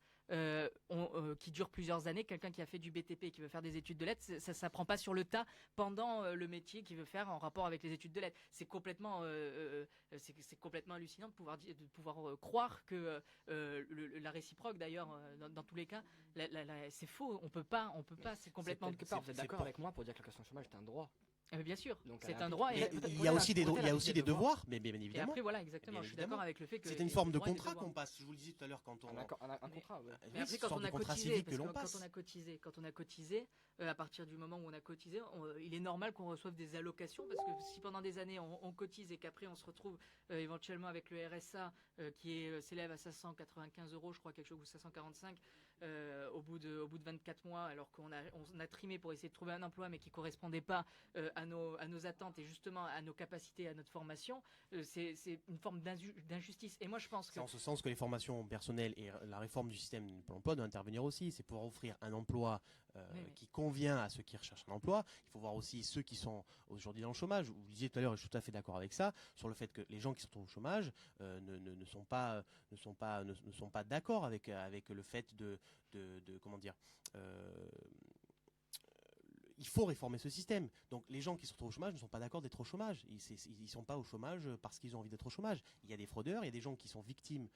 qui durent plusieurs années, quelqu'un qui a fait du BTP et qui veut faire des études de lettres, ça s'apprend pas sur le tas pendant le métier qu'il veut faire en rapport avec les études de lettres. C'est complètement hallucinant de pouvoir croire que la réciproque, d'ailleurs, dans tous les cas, c'est faux. On peut pas. C'est complètement. Vous êtes d'accord avec moi pour dire que l'allocation chômage est un droit? Bien sûr, Donc, c'est à un droit. Mais Et il y a aussi des devoirs, mais bien Et évidemment. après, voilà, exactement. Bien Je suis évidemment. d'accord avec le fait que C'est une les forme de droits et les contrat devoirs. qu'on passe. Je vous le disais tout à l'heure quand on. Un contrat, ouais. Mais Oui, après, c'est une quand sorte on a de contrat cotisé, civique parce que l'on que passe. quand on a cotisé, à partir du moment où on a cotisé, il est normal qu'on reçoive des allocations, parce que si pendant des années on cotise et qu'après on se retrouve éventuellement avec le RSA s'élève à 595 €, je crois, quelque chose, ou 545 au bout de 24 mois, alors qu'on a trimé pour essayer de trouver un emploi, mais qui correspondait pas à nos attentes et justement à nos capacités, à notre formation, c'est une forme d'injustice. Et moi, je pense que C'est en ce sens que les formations personnelles et la réforme du système de l'emploi doit intervenir aussi. C'est pour offrir un emploi Oui. qui convient à ceux qui recherchent un emploi. Il faut voir aussi ceux qui sont aujourd'hui dans le chômage. Vous le disiez tout à l'heure, et je suis tout à fait d'accord avec ça, sur le fait que les gens qui sont au chômage ne sont pas d'accord avec le fait de comment dire. Il faut réformer ce système. Donc les gens qui se retrouvent au chômage ne sont pas d'accord d'être au chômage. Ils ne sont pas au chômage parce qu'ils ont envie d'être au chômage. Il y a des fraudeurs, il y a des gens qui sont victimes.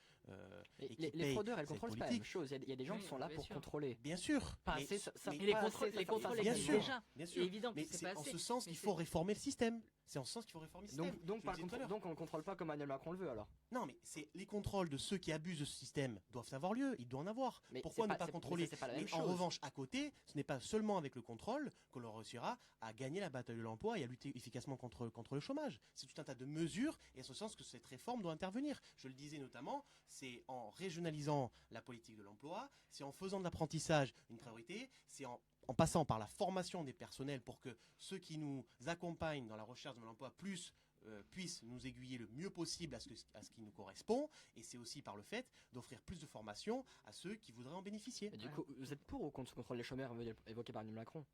Et qui Les payent fraudeurs et le cette contrôle, c'est pas la politique. même chose. Il y a des gens Oui, qui sont là bien pour sûr. contrôler. Bien sûr. Pas mais- assez, ça- mais- Et les pas contrôles, assez, les ça- contrôles ça- bien existent sûr, déjà. bien C'est sûr. évident que Mais c'est c'est pas en assez. ce sens Mais qu'il faut c'est- réformer le système. C'est en ce sens qu'il faut réformer le système. Donc, Je le par disais tout à contre, l'heure. on ne contrôle pas comme Emmanuel Macron le veut alors. Non, mais les contrôles de ceux qui abusent de ce système doivent avoir lieu. Il doit en avoir. Mais Pourquoi c'est ne pas- pas c'est- contrôler mais ça, c'est pas la Mais même en chose. revanche, à côté, ce n'est pas seulement avec le contrôle que l'on réussira à gagner la bataille de l'emploi et à lutter efficacement contre le chômage. C'est tout un tas de mesures et à ce sens que cette réforme doit intervenir. Je le disais notamment, c'est en régionalisant la politique de l'emploi, c'est en faisant de l'apprentissage une priorité, c'est en passant par la formation des personnels pour que ceux qui nous accompagnent dans la recherche de l'emploi puissent nous aiguiller le mieux possible à ce qui nous correspond, et c'est aussi par le fait d'offrir plus de formation à ceux qui voudraient en bénéficier. Et du coup, vous êtes pour ou contre ce contrôle des chômeurs évoqué par Emmanuel Macron?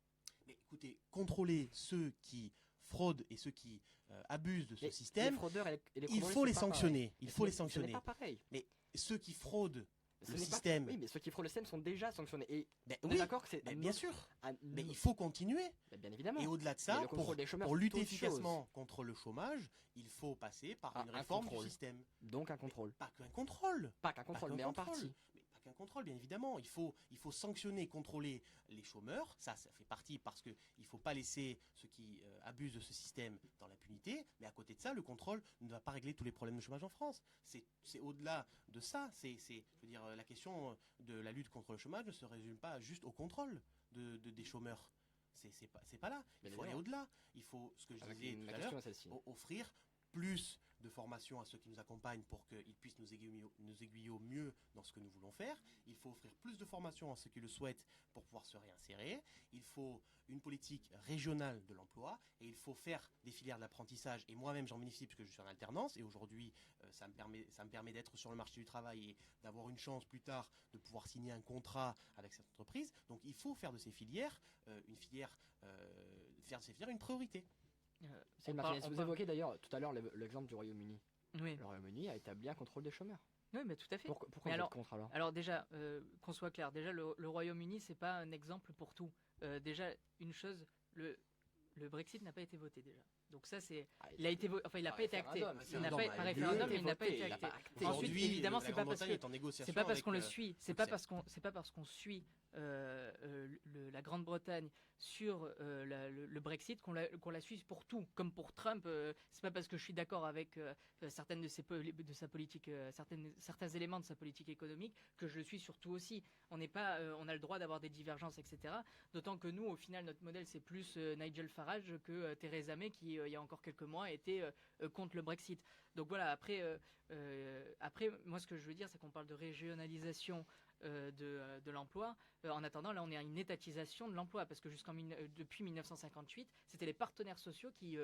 Mais écoutez, contrôler ceux qui fraudent et ceux qui abusent de ce Les système, fraudeurs et les il contrôleurs, faut les c'est pas pareil. sanctionner. Il Mais faut les ce sanctionner. n'est pas pareil. Mais ceux qui fraudent Ce le n'est pas- système, Oui, mais ceux qui fraudent le système sont déjà sanctionnés. Et ben on oui, est d'accord que c'est. ben bien sûr. à Mais nous- il faut continuer. Ben, bien évidemment. Et au-delà de Mais ça, le contrôle des chômeurs, pour c'est lutter autre chose. efficacement contre le chômage, il faut passer par une Un réforme contrôle. du système. Donc un contrôle. Pas qu'un contrôle. Pas qu'un contrôle, qu'un mais en contrôle. partie. Mais pas qu'un contrôle, bien évidemment. Il faut sanctionner, contrôler les chômeurs. Ça fait partie parce qu'il ne faut pas laisser ceux qui abusent de ce système dans l'impunité. Mais à côté de ça, le contrôle ne va pas régler tous les problèmes de chômage en France. C'est au-delà de ça. Je veux dire, la question de la lutte contre le chômage ne se résume pas juste au contrôle des chômeurs. C'est pas là. Il Bien faut aller évidemment. au-delà. Il faut, ce que je disais tout Ma à question l'heure, est celle-ci. offrir plus de formation à ceux qui nous accompagnent pour qu'ils puissent nous aiguiller au mieux dans ce que nous voulons faire. Il faut offrir plus de formation à ceux qui le souhaitent pour pouvoir se réinsérer. Il faut une politique régionale de l'emploi et il faut faire des filières d'apprentissage. Et moi-même, j'en bénéficie puisque je suis en alternance et aujourd'hui, ça me permet d'être sur le marché du travail et d'avoir une chance plus tard de pouvoir signer un contrat avec cette entreprise. Donc il faut faire de ces filières une priorité. C'est Martinez. Vous évoquez d'ailleurs tout à l'heure l'exemple du Royaume-Uni. Oui. Le Royaume-Uni a établi un contrôle des chômeurs. Oui, mais tout à fait. Pourquoi Mais vous alors- êtes contre alors? Alors déjà, qu'on soit clair, déjà le Royaume-Uni, c'est pas un exemple pour tout. Déjà, une chose, le Brexit n'a pas été voté déjà. Donc ça, c'est, il a été, il n'a pas été acté. Il n'a pas par référendum, mais il n'a pas été acté. Ensuite, Aujourd'hui, évidemment, la c'est pas parce Grande-Bretagne est en négociation c'est pas parce avec, qu'on le suit, c'est Bruxelles. pas parce qu'on suit la Grande-Bretagne sur le Brexit qu'on la suit pour tout, comme pour Trump. C'est pas parce que je suis d'accord avec certains éléments de sa politique économique que je le suis sur tout aussi. On a le droit d'avoir des divergences, etc. D'autant que nous, au final, notre modèle c'est plus Nigel Farage que Theresa May qui il y a encore quelques mois était contre le Brexit. Donc voilà. Après, moi, ce que je veux dire, c'est qu'on parle de régionalisation de l'emploi. En attendant, là, on est à une étatisation de l'emploi parce que depuis 1958, c'était les partenaires sociaux qui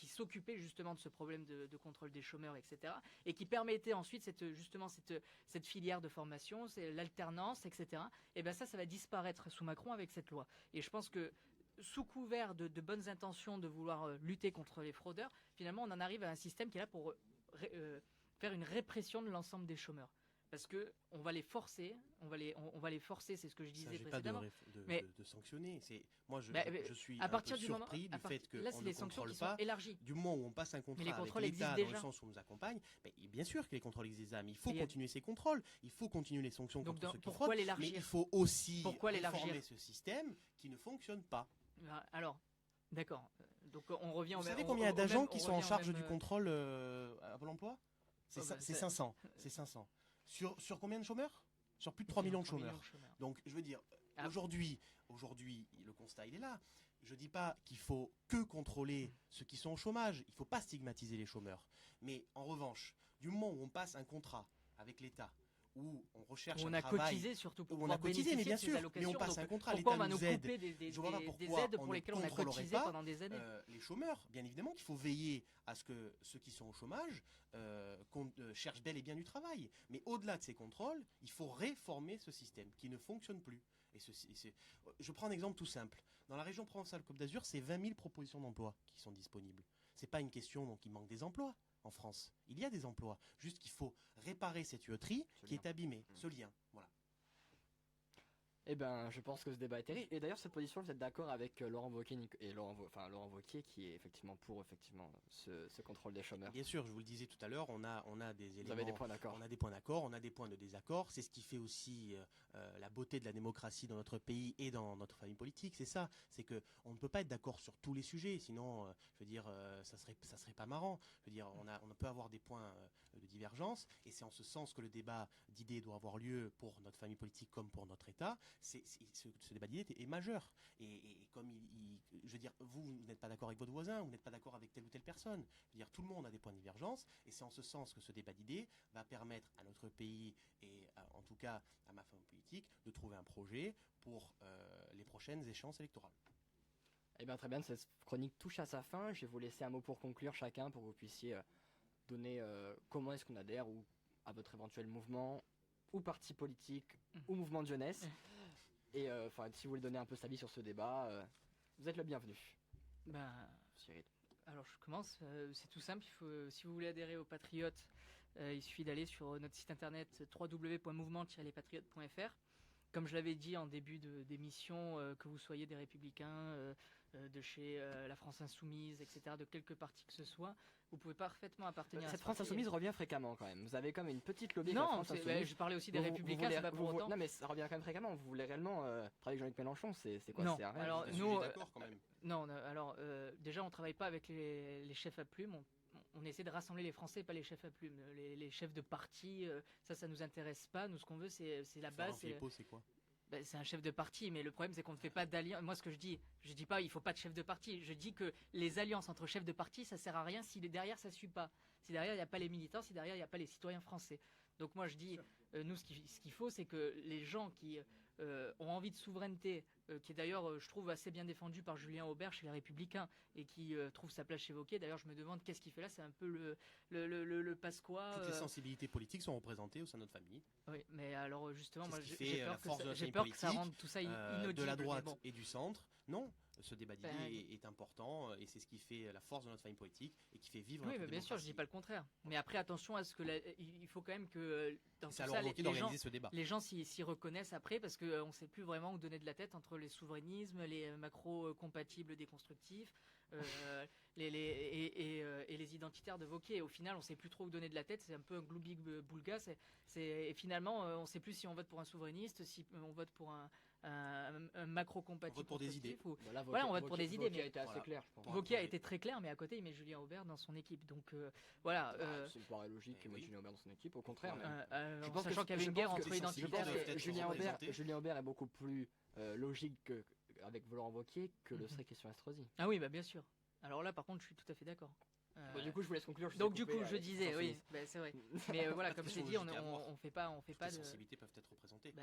s'occupaient justement de ce problème de contrôle des chômeurs, etc. et qui permettaient ensuite cette filière de formation, c'est l'alternance, etc. Et bien ça va disparaître sous Macron avec cette loi. Et je pense que sous couvert de bonnes intentions de vouloir lutter contre les fraudeurs, finalement, on en arrive à un système qui est là pour faire une répression de l'ensemble des chômeurs. Parce que on va les forcer, c'est ce que je disais précédemment. De sanctionner. Moi, je suis à partir du surpris moment, du fait que là, on c'est ne les sanctions contrôle qui sont pas. élargies. Du moment où on passe un contrat Mais les avec contrôles l'État existent dans le déjà. sens où on nous accompagne, bien sûr que les contrôles existent déjà, mais il faut continuer ces contrôles. Il faut continuer les sanctions Donc, contre ceux qui pourquoi fraudent. Mais l'élargir il faut aussi Pourquoi l'élargir réformer ce système qui ne fonctionne pas. Alors, D'accord. Donc on revient au Vous même. savez combien il y a d'agents qui sont en charge même, du contrôle à Pôle emploi? Oh, bah, C'est c'est- 500. C'est 500. Sur combien de chômeurs? Sur plus de 3 millions de 3 millions chômeurs. de chômeurs. Donc, je veux dire, Ah. aujourd'hui, le constat, il est là. Je dis pas qu'il faut que contrôler ceux qui sont au chômage. Il faut pas stigmatiser les chômeurs. Mais en revanche, du moment où on passe un contrat avec l'État, où on recherche On un a travail, cotisé surtout pour où on a pouvoir cotisé, mais bénéficier bien de ces sûr, mais allocations. on passe Donc, un contrat, pourquoi on l'État va nous nous aide. couper des Je vois pas des pourquoi aides on pour ne lesquelles on a contrôlerait cotisé pas, pendant des années? les chômeurs? Bien évidemment qu'il faut veiller à ce que ceux qui sont au chômage cherchent bel et bien du travail. Mais au-delà de ces contrôles, il faut réformer ce système qui ne fonctionne plus. Je prends un exemple tout simple. Dans la région Provence-Alpes-Côte d'Azur, c'est 20 000 propositions d'emploi qui sont disponibles. C'est pas une question donc il manque des emplois en France. Il y a des emplois. Juste qu'il faut réparer cette tuyauterie qui est abîmée. Ce lien. Voilà. Eh ben, je pense que ce débat est riche. Et d'ailleurs, cette position, vous êtes d'accord avec Laurent Wauquiez Laurent Wauquiez qui est effectivement pour ce contrôle des chômeurs. Bien sûr, je vous le disais tout à l'heure, on a des éléments. Vous avez des points d'accord. On a des points d'accord, on a des points de désaccord. C'est ce qui fait aussi la beauté de la démocratie dans notre pays et dans notre famille politique. C'est ça. C'est que on ne peut pas être d'accord sur tous les sujets, sinon, je veux dire, ça serait pas marrant. Je veux dire, on peut avoir des points de divergence, et c'est en ce sens que le débat d'idées doit avoir lieu pour notre famille politique comme pour notre État. Ce débat d'idées est majeur. Et comme je veux dire, vous n'êtes pas d'accord avec votre voisin, vous n'êtes pas d'accord avec telle ou telle personne. Je veux dire, tout le monde a des points de divergence, et c'est en ce sens que ce débat d'idées va permettre à notre pays et en tout cas à ma famille politique de trouver un projet pour les prochaines échéances électorales. Eh bien, très bien, cette chronique touche à sa fin. Je vais vous laisser un mot pour conclure chacun, pour que vous puissiez donner comment est-ce qu'on adhère ou à votre éventuel mouvement ou parti politique ou mouvement de jeunesse. Et si vous voulez donner un peu sa vie sur ce débat, vous êtes le bienvenu. Ben, Cyril. alors je commence, c'est tout simple, si vous voulez adhérer aux Patriotes, il suffit d'aller sur notre site internet www.mouvement-patriote.fr. Comme je l'avais dit en début d'émission, que vous soyez des Républicains, de chez la France Insoumise, etc., de quelque parti que ce soit, vous pouvez parfaitement appartenir à Cette ce France parti. Insoumise revient fréquemment quand même. Vous avez comme une petite lobby avec la Non, France Insoumise. je parlais aussi des Vous Républicains, voulez- c'est pas pour vous- autant. Non mais ça revient quand même fréquemment. Vous voulez réellement travailler avec Jean-Luc Mélenchon, c'est quoi? Non, C'est un rêve. alors Je suis nous, d'accord quand même. non, alors déjà on travaille pas avec les chefs à plumes. On essaie de rassembler les Français, pas les chefs à plumes. Les chefs de parti, ça nous intéresse pas. Nous, ce qu'on veut, c'est la base. C'est quoi? Ben, c'est un chef de parti, mais le problème c'est qu'on ne fait pas d'alliance. Moi, ce que je dis pas il faut pas de chef de parti. Je dis que les alliances entre chefs de parti, ça sert à rien si derrière ça suit pas. Si derrière il n'y a pas les militants, si derrière il n'y a pas les citoyens français. Donc moi je dis, nous ce qu'il faut, c'est que les gens qui ont envie de souveraineté, qui est d'ailleurs, je trouve, assez bien défendu par Julien Aubert chez les Républicains, et qui trouve sa place chez Wauquiez. D'ailleurs, je me demande qu'est-ce qu'il fait là. C'est un peu le passe-quoi. Toutes les sensibilités politiques sont représentées au sein de notre famille. Oui, mais alors justement, C'est moi ce qui j'ai fait la peur, force de notre j'ai famille peur que ça politique, rende tout ça inaudible. de la droite mais bon. et du centre. Non, ce débat d'idées Ben, est important, et c'est ce qui fait la force de notre famille politique et qui fait vivre Oui, notre mais bien sûr, je démocratie. dis pas le contraire. Mais après, attention à ce que il faut quand même que dans tout C'est à ça, Laurent Wauquiez d'organiser ce débat. les gens s'y reconnaissent après, parce qu'on ne sait plus vraiment où donner de la tête entre les souverainismes, les macro-compatibles déconstructifs, et les identitaires de Wauquiez. Et au final, on ne sait plus trop où donner de la tête. C'est un peu un gloubi-boulga. Et finalement, on ne sait plus si on vote pour un souverainiste, si on vote pour un macro-compatible. On vote pour des idées. Voilà, on vote pour des idées. Wauquiez Mais a été assez clair, je pense. Wauquiez a été très clair, mais à côté, il met Julien Aubert dans son équipe. Donc voilà. Ça me paraît logique qu'il mette Julien Aubert dans son équipe, au contraire. Je pense sachant qu'il y avait une guerre entre identitaires. Julien Aubert est beaucoup plus logique avec Laurent Wauquiez que le serait Christian Estrosi. Ah oui, bah bien sûr. Alors là, par contre, je suis tout à fait d'accord. Bon, du coup, je vous laisse conclure. Donc du coup, je disais, oui, bah, c'est vrai. Mais voilà, comme je t'ai dit, on fait pas Toutes les de. sensibilités peuvent être représentées.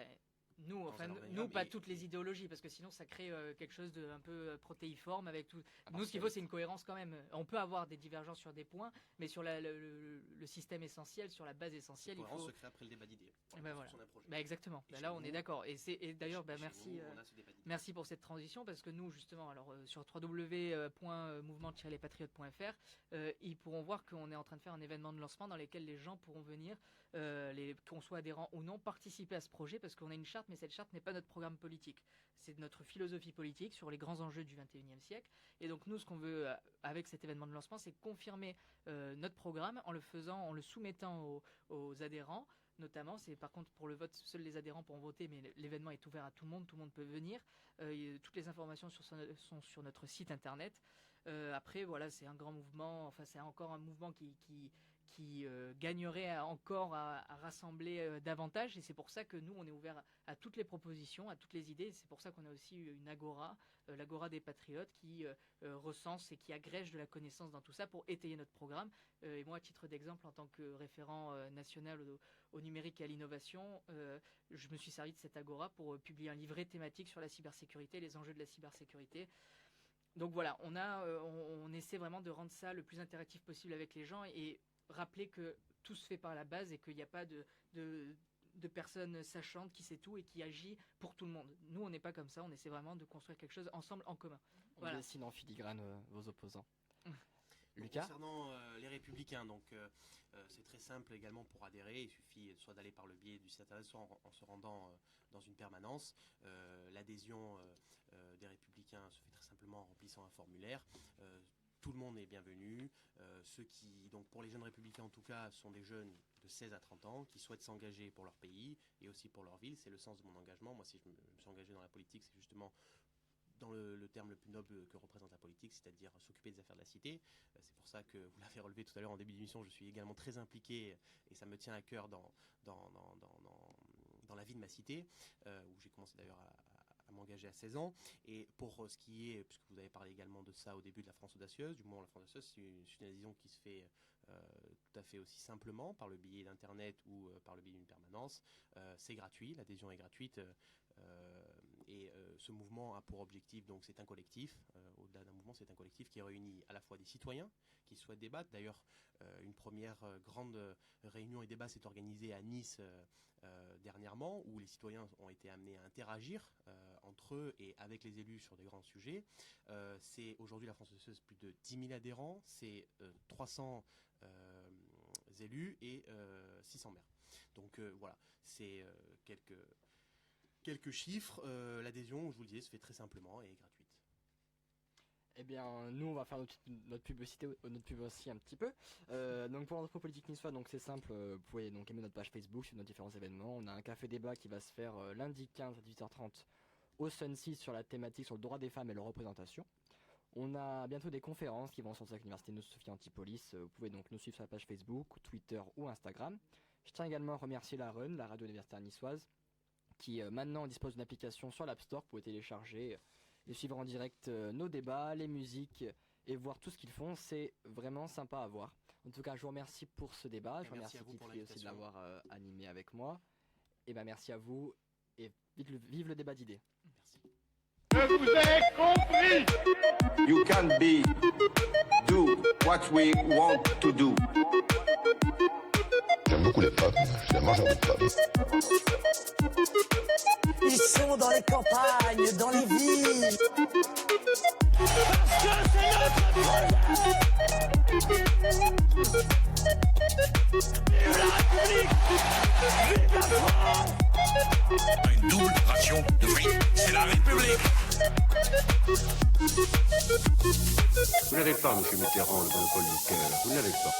Nous, Dans un organigramme, nous, pas mais- toutes les idéologies, parce que sinon, ça crée quelque chose de un peu protéiforme avec tout. Ah, Nous, ce qu'il faut, c'est une cohérence quand même. On peut avoir des divergences sur des points, mais sur le système essentiel, sur la base essentielle, il Cohérence faut. se crée après le débat d'idées. Eh ben voilà. Sur un projet. Bah exactement. Et Bah chez là, on nous- est d'accord. Et d'ailleurs, bah, Chez merci. nous, on a ce débat d'idées. Merci pour cette transition, parce que nous, justement, alors sur www.mouvement-patriote.fr, ils pourront voir qu'on est en train de faire un événement de lancement dans lequel les gens pourront venir, qu'on soit adhérent ou non, participer à ce projet, parce qu'on a une charte, mais cette charte n'est pas notre programme politique. C'est notre philosophie politique sur les grands enjeux du XXIe siècle. Et donc nous, ce qu'on veut avec cet événement de lancement, c'est confirmer notre programme en le soumettant aux adhérents. notamment. C'est par contre pour le vote, seuls les adhérents pourront voter, mais l'événement est ouvert à tout le monde peut venir. Toutes les informations sont sur notre site internet. Après, voilà, c'est un grand mouvement, enfin c'est encore un mouvement qui gagnerait encore à rassembler davantage, et c'est pour ça que nous on est ouvert à toutes les propositions, à toutes les idées. C'est pour ça qu'on a aussi une agora, l'agora des patriotes, qui recense et qui agrège de la connaissance dans tout ça pour étayer notre programme. Et moi, à titre d'exemple, en tant que référent national au numérique et à l'innovation, je me suis servi de cette agora pour publier un livret thématique sur la cybersécurité, les enjeux de la cybersécurité. Donc voilà, on essaie vraiment de rendre ça le plus interactif possible avec les gens et rappeler que tout se fait par la base et qu'il n'y a pas de personne sachante qui sait tout et qui agit pour tout le monde. Nous, on n'est pas comme ça, on essaie vraiment de construire quelque chose ensemble, en commun. On dessine en filigrane vos opposants. Lucas ? Concernant les Républicains, donc c'est très simple également pour adhérer. Il suffit soit d'aller par le biais du site internet, soit en se rendant dans une permanence. L'adhésion des Républicains se fait très simplement en remplissant un formulaire. Tout le monde est bienvenu. Donc pour les jeunes républicains en tout cas, sont des jeunes de 16 à 30 ans qui souhaitent s'engager pour leur pays et aussi pour leur ville. C'est le sens de mon engagement. Moi, si je me suis engagé dans la politique, c'est justement dans le terme le plus noble que représente la politique, c'est-à-dire s'occuper des affaires de la cité. C'est pour ça que vous l'avez relevé tout à l'heure en début d'émission, je suis également très impliqué et ça me tient à cœur dans la vie de ma cité, où j'ai commencé d'ailleurs à m'engager à 16 ans. Et pour ce qui est, puisque vous avez parlé également de ça au début de la France audacieuse, du mouvement La France audacieuse, c'est une adhésion qui se fait tout à fait aussi simplement par le biais d'internet ou par le biais d'une permanence. C'est gratuit, l'adhésion est gratuite. Et ce mouvement a pour objectif, donc c'est un collectif, au-delà d'un mouvement, c'est un collectif qui réunit à la fois des citoyens qui souhaitent débattre. D'ailleurs, une première grande réunion et débat s'est organisée à Nice dernièrement, où les citoyens ont été amenés à interagir entre eux et avec les élus sur des grands sujets. C'est aujourd'hui la France audacieuse, plus de 10 000 adhérents, c'est 300 élus et 600 maires. Donc voilà, c'est quelques chiffres. L'adhésion, je vous le disais, se fait très simplement et est gratuite. Eh bien, nous, on va faire notre publicité aussi un petit peu. Donc pour l'Anthropolitique niçois, donc c'est simple. Vous pouvez donc aimer notre page Facebook sur nos différents événements. On a un café débat qui va se faire lundi 15 à 18h30 au Sun6 sur la thématique sur le droit des femmes et leur représentation. On a bientôt des conférences qui vont sortir avec l'université Sophie Antipolis. Vous pouvez donc nous suivre sur la page Facebook, Twitter ou Instagram. Je tiens également à remercier la RUN, la radio universitaire niçoise, qui maintenant dispose d'une application sur l'App Store. Vous pouvez télécharger et suivre en direct nos débats, les musiques et voir tout ce qu'ils font. C'est vraiment sympa à voir. En tout cas, je vous remercie pour ce débat. Je remercie Titri aussi de l'avoir animé avec moi. Et ben merci à vous et vive le débat d'idées. Merci. Je vous ai compris. You can do what we want to do. J'aime beaucoup les femmes, je suis un mangeur de femmes. Ils sont dans les campagnes, dans les villes. Parce que c'est notre Vive la République. Vive la France. Une double ration de fric, c'est la République. Vous n'avez pas, M. Mitterrand, le monopole du cœur. Vous ne l'avez pas.